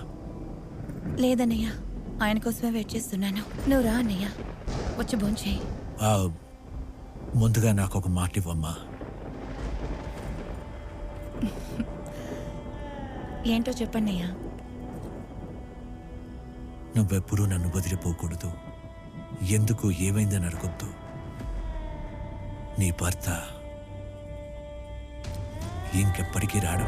లేదన్నయ్య, ఆయన కోసమే వెయిట్ చేస్తున్నాను. నువ్వు రా అన్నయ్య, వచ్చి భోంచేయి. ముందుగా నాకు ఒక మాట ఇవ్వమ్మా. ఏంటో చెప్పన్నయ్యా. నువ్వెప్పుడూ నన్ను వదిలిపోకూడదు. ఎందుకు ఏమైందని అడగొద్దు. నీ భర్త ఇంకెప్పటికీ రాడు.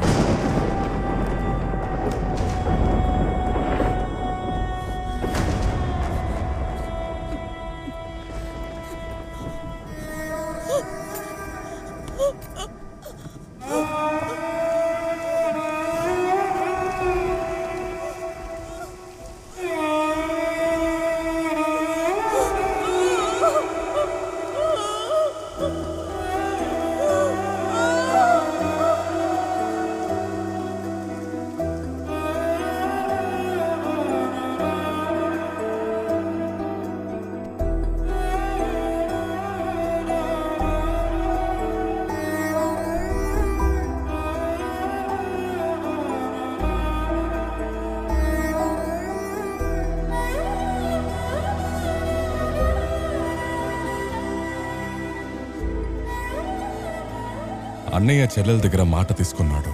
అన్నయ్య చెల్లెల దగ్గర మాట తీసుకున్నాడు.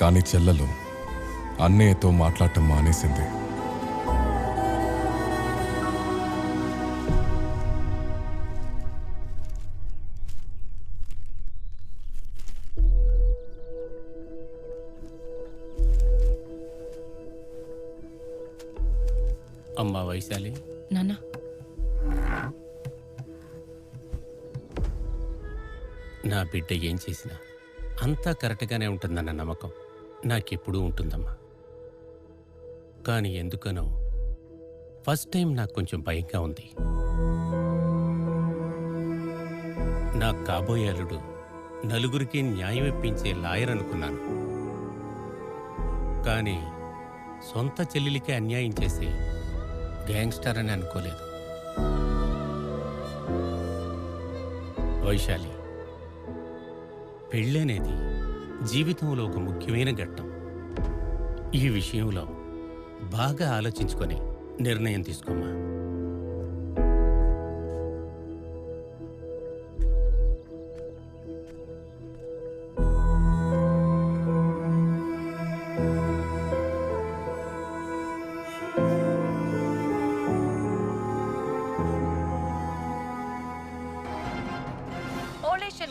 కానీ చెల్లెలు అన్నయ్యతో మాట్లాడటం మానేసింది. అమ్మా వైశాలి, నాన్న, నా బిడ్డ ఏం చేసినా అంతా కరెక్ట్గానే ఉంటుందన్న నమ్మకం నాకెప్పుడూ ఉంటుందమ్మా. కానీ ఎందుకనో ఫస్ట్ టైం నాకు కొంచెం భయంగా ఉంది. నా కాబోయే అల్లుడు నలుగురికి న్యాయం ఇప్పించే లాయర్ అనుకున్నాను. కానీ సొంత చెల్లెలికే అన్యాయం చేసే గ్యాంగ్స్టర్ అని అనుకోలేదు. వైశాలి, పెళ్ళనేది జీవితంలో ఒక ముఖ్యమైన ఘట్టం. ఈ విషయంలో బాగా ఆలోచించుకొని నిర్ణయం తీసుకోమ్మా.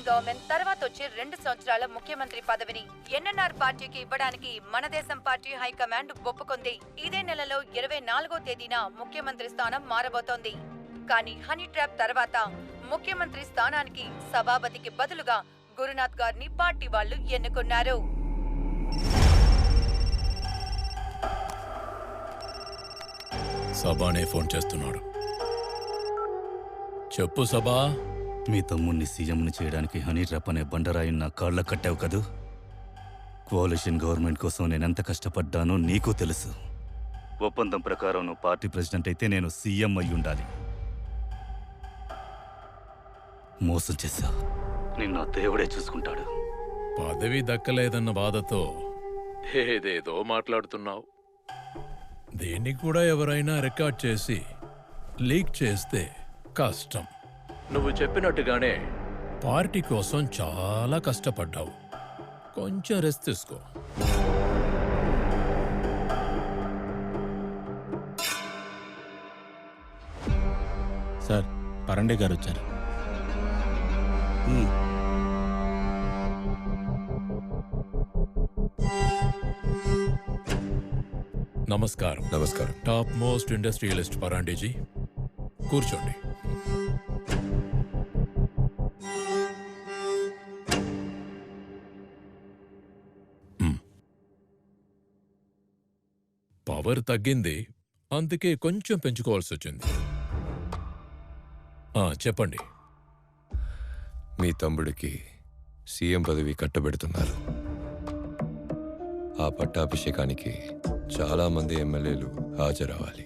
గవర్నమెంట్ తర్వాత వచ్చే 2 సంవత్సరాల ముఖ్యమంత్రి పదవిని ఎన్ఎన్ఆర్ పార్టీకి ఇవ్వడానికి మన దేశం పార్టీ హైకమాండ్ ఒప్పుకుంది. ఇదే నెలలో 24వ తేదీన ముఖ్యమంత్రి స్థానం మారబోతోంది. కానీ హనీ ట్రాప్ తర్వాత ముఖ్యమంత్రి స్థానానికి సభాపతికి బదులుగా గురునాథ్ గారిని పార్టీ వాళ్ళు ఎన్నుకున్నారు. సబానే ఫోన్ చేస్తున్నాడు. చెప్పు సబా. మీ తమ్ముణ్ణి సీఎంని చేయడానికి హనీ ట్రాప్ అనే బండరాయిని నా కాళ్ళ కట్టావు కదూ. కోalition గవర్నమెంట్ కోసం నేనెంత కష్టపడ్డానో నీకు తెలుసు. ఒప్పందం ప్రకారం నువ్వు పార్టీ ప్రెసిడెంట్ అయితే నేను సీఎం అయి ఉండాలి. మోసం చేశా. నిన్ను దేవుడే చూసుకుంటాడు. పదవి దక్కలేదన్న బాధతో ఏదేదో మాట్లాడుతున్నావు. దీన్ని కూడా ఎవరైనా రికార్డ్ చేసి లీక్ చేస్తే కష్టం. నువ్వు చెప్పినట్టుగానే పార్టీ కోసం చాలా కష్టపడ్డావు. కొంచెం రెస్ట్ తీసుకో. సార్, పరండే గారు వచ్చారు. నమస్కారం. నమస్కారం. టాప్ మోస్ట్ ఇండస్ట్రియలిస్ట్ పరాండేజీ, కూర్చోండి. పవర్ తగ్గింది, అందుకే కొంచెం పెంచుకోవాల్సి వచ్చింది. చెప్పండి. మీ తమ్ముడికి సీఎం పదవి కట్టబెడుతున్నారు. ఆ పట్టాభిషేకానికి చాలా మంది ఎమ్మెల్యేలు హాజరవ్వాలి.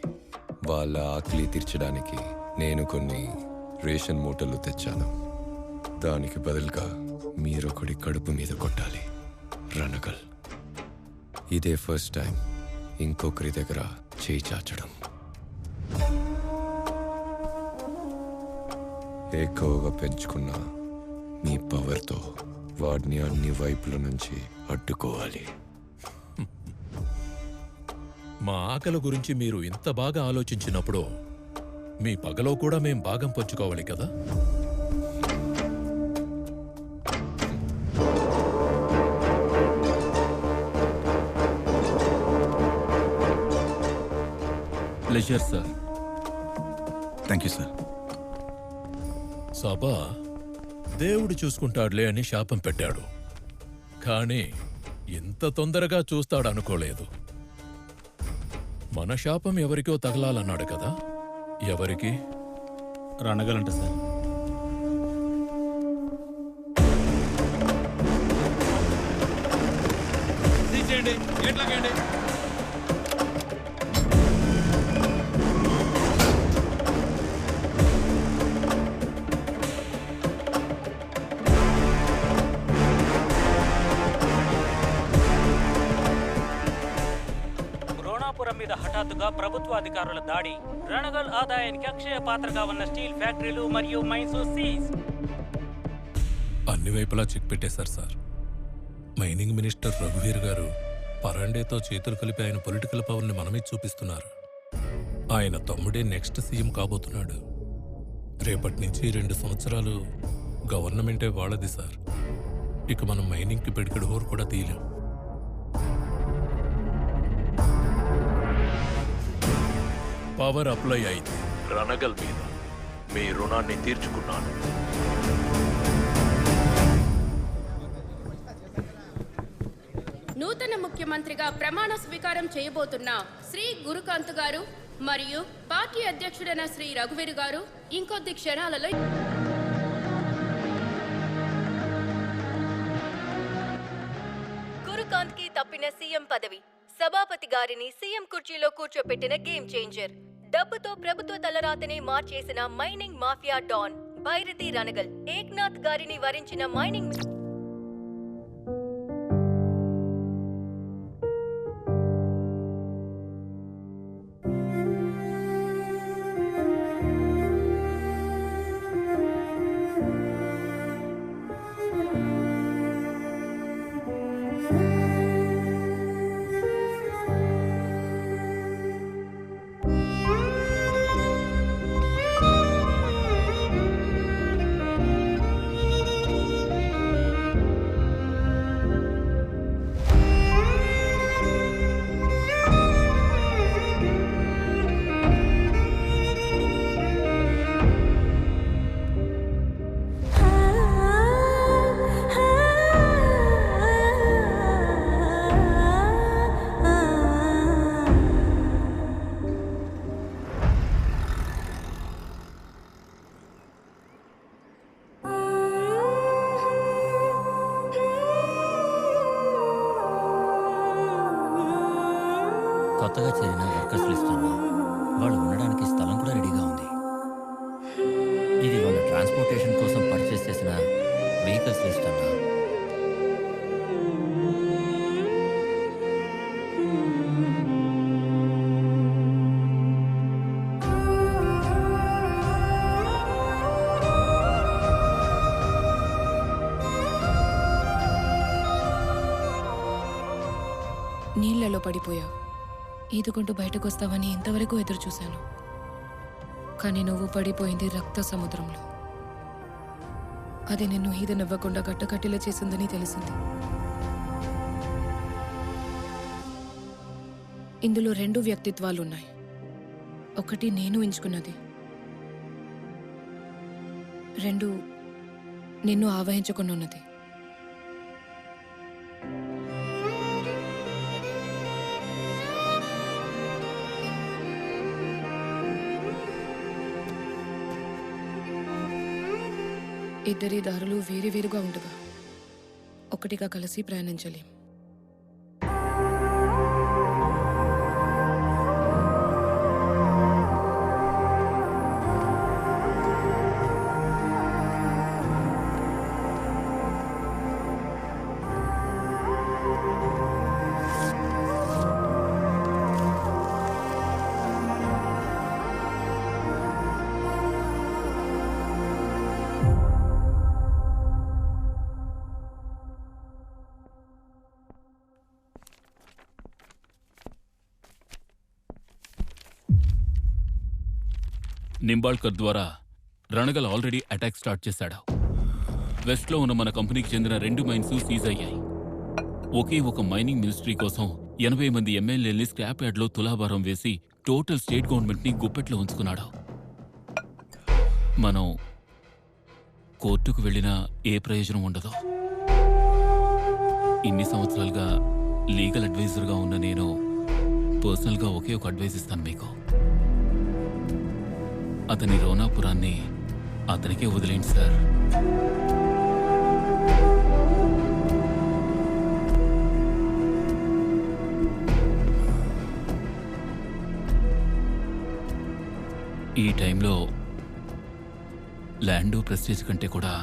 వాళ్ళ ఆకలి తీర్చడానికి నేను కొన్ని రేషన్ మూటలు తెచ్చాను. దానికి బదులుగా మీరొకడి కడుపు మీద కొట్టాలి. రణగల్. ఇదే ఫస్ట్ టైం ఇంకొకరి దగ్గర చేయి చాచడం. ఎక్కువగా పెంచుకున్న మీ పవర్తో వాడిని అన్ని వైపుల నుంచి అడ్డుకోవాలి. మా ఆకలి గురించి మీరు ఇంత బాగా ఆలోచించినప్పుడు మీ పగలో కూడా మేం భాగం పంచుకోవాలి కదా. Pleasure sir. Thank you sir. సభ దేవుడు చూసుకుంటాడులే అని శాపం పెట్టాడు, కానీ ఇంత తొందరగా చూస్తాడనుకోలేదు. మన శాపం ఎవరికో తగలాలన్నాడు కదా. ఎవరికి? రణగలంట సార్. రోణాపురం మీద హఠాత్తుగా ప్రభుత్వ అధికారుల దాడి. రణగల్ ఆదాయానికి అక్షయ పాత్రగా ఉన్న స్టీల్ ఫ్యాక్టరీలు మరియు మైన్స్ సీజ్. అన్ని వైపులా చెక్ పెట్టేశారు సార్. మైనింగ్ మినిస్టర్ రఘువీర్ గారు పరాండేతో చేతులు కలిపి ఆయన పొలిటికల్ పవర్ని మనమే చూపిస్తున్నారు. ఆయన తమ్ముడే నెక్స్ట్ సీఎం కాబోతున్నాడు. రేపటి నుంచి 2 సంవత్సరాలు గవర్నమెంటే వాళ్ళది సార్. ఇక మనం మైనింగ్కి పెడికడు హోరు కూడా తీయలేం. పవర్ అప్లై అయింది. రణగల్ మీద మీ రుణాన్ని తీర్చుకున్నాను. నూతన ముఖ్యమంత్రిగా ప్రమాణ స్వీకారం చేయబోతున్న శ్రీ గురుకాంత్ గారు మరియు పార్టీ అధ్యక్షుడైన శ్రీ రఘువీర్ గారు ఇంకొద్ది క్షణాలలో గురుకాంత్ కి తప్పిన సీఎం పదవి, సభాపతి గారిని సీఎం కుర్చీలో కూర్చోపెట్టిన గేమ్ చేంజర్, డబ్బుతో ప్రభుత్వ తలరాతనే మార్చేసిన mining mafia don Bhairathi Ranagal, Eknath గారిని వరించిన మైనింగ్ కొత్తగా చేరిన వర్కర్స్ లిస్ట్ అన్నా, వాళ్ళు ఉండడానికి స్థలం కూడా రెడీగా ఉంది. ఇది వాళ్ళ ట్రాన్స్పోర్టేషన్ కోసం పర్చేస్ చేసిన వెహికల్స్ లిస్ట్ అన్నా. నీళ్లలో పడిపోయా. ఈదుకుంటూ బయటకు వస్తావని ఇంతవరకు ఎదురు చూశాను, కానీ నువ్వు పడిపోయింది రక్త సముద్రంలో. అది నిన్ను ఈదనివ్వకుండా గట్టకట్టిలా చేసిందని తెలిసింది. ఇందులో 2 వ్యక్తిత్వాలున్నాయి. ఒకటి నేను ఎంచుకున్నది, 2 నిన్ను ఆవహించుకుని ఉన్నది. ఇద్దరి దారులు వేరువేరుగా ఉండగా ఒకటిగా కలిసి ప్రయాణించలేం. నింబాళ్కర్ ద్వారా రణగల్ ఆల్రెడీ అటాక్ స్టార్ట్ చేశాడు. వెస్ట్లో ఉన్న మన కంపెనీకి చెందిన 2 మైన్స్ సీజ్ అయ్యాయి. ఒకే ఒక మైనింగ్ మినిస్ట్రీ కోసం 80 మంది ఎమ్మెల్యేల్ని స్క్రాప్ యార్డ్లో తులాభారం వేసి టోటల్ స్టేట్ గవర్నమెంట్ని గుప్పెట్లో ఉంచుకున్నాడు. మనం కోర్టుకు వెళ్ళినా ఏ ప్రయోజనం ఉండదు. ఇన్ని సంవత్సరాలుగా లీగల్ అడ్వైజర్గా ఉన్న నేను పర్సనల్గా ఒకే ఒక అడ్వైజ్ ఇస్తాను మీకు. అతని రోనాపురాన్ని అతనికే వదిలేండి సార్. ఈ టైంలో ల్యాండు ప్రెస్టేజ్ కంటే కూడా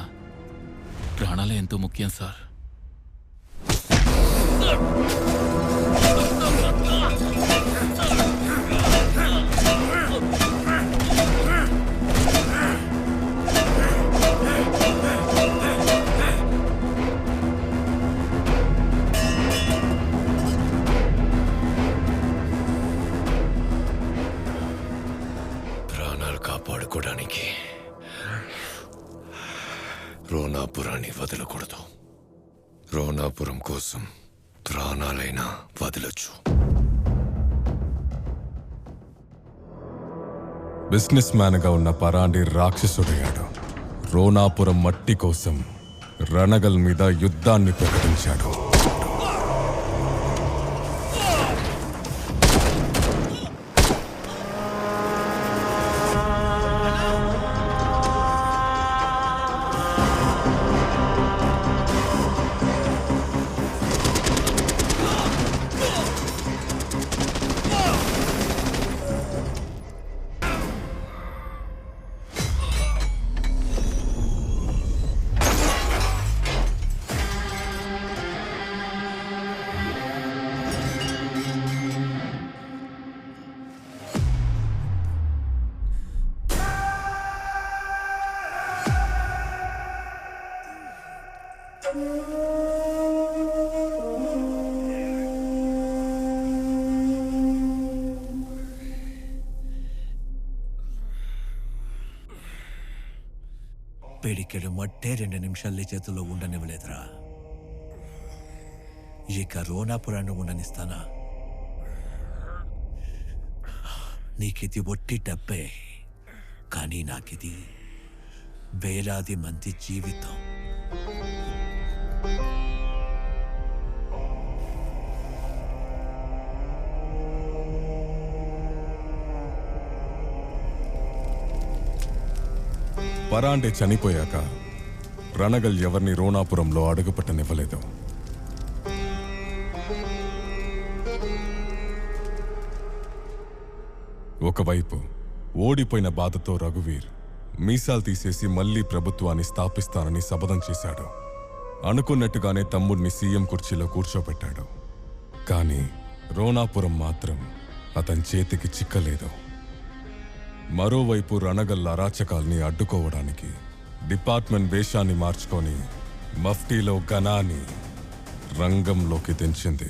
ప్రాణాలే ఎంతో ముఖ్యం సార్. ప్రాణాలు కాపాడుకోవడానికి రోనాపురాన్ని వదలకూడదు. రోనాపురం కోసం ప్రాణాలైనా వదలొచ్చు. బిజినెస్ మ్యాన్గా ఉన్న పరాండి రాక్షసుడయ్యాడు. రోనాపురం మట్టి కోసం రణగల్ మీద యుద్ధాన్ని ప్రకటించాడు. పిడికెడు మట్టే 2 నిమిషాలు చేతుల్లో ఉండనివ్వలేదురా. ఇక రోనాపురాన్ని ఉండనిస్తానా? నీకిది ఒట్టి డబ్బే, కానీ నాకిది వేలాది మంది జీవితం. పరాండే చనిపోయాక రణగల్ ఎవరిని రోనాపురంలో అడుగుపెట్టనివ్వలేదు. ఒకవైపు ఓడిపోయిన బాధతో రఘువీర్ మీసాలు తీసేసి మళ్లీ ప్రభుత్వాన్ని స్థాపిస్తానని శపథం చేశాడు. అనుకున్నట్టుగానే తమ్ముడిని సీఎం కుర్చీలో కూర్చోబెట్టాడు. కానీ రోనాపురం మాత్రం అతని చేతికి చిక్కలేదు. మరోవైపు రణగల్ అరాచకాల్ని అడ్డుకోవడానికి డిపార్ట్మెంట్ వేషాన్ని మార్చుకొని మఫ్టీలో గనాని రంగంలోకి దించింది.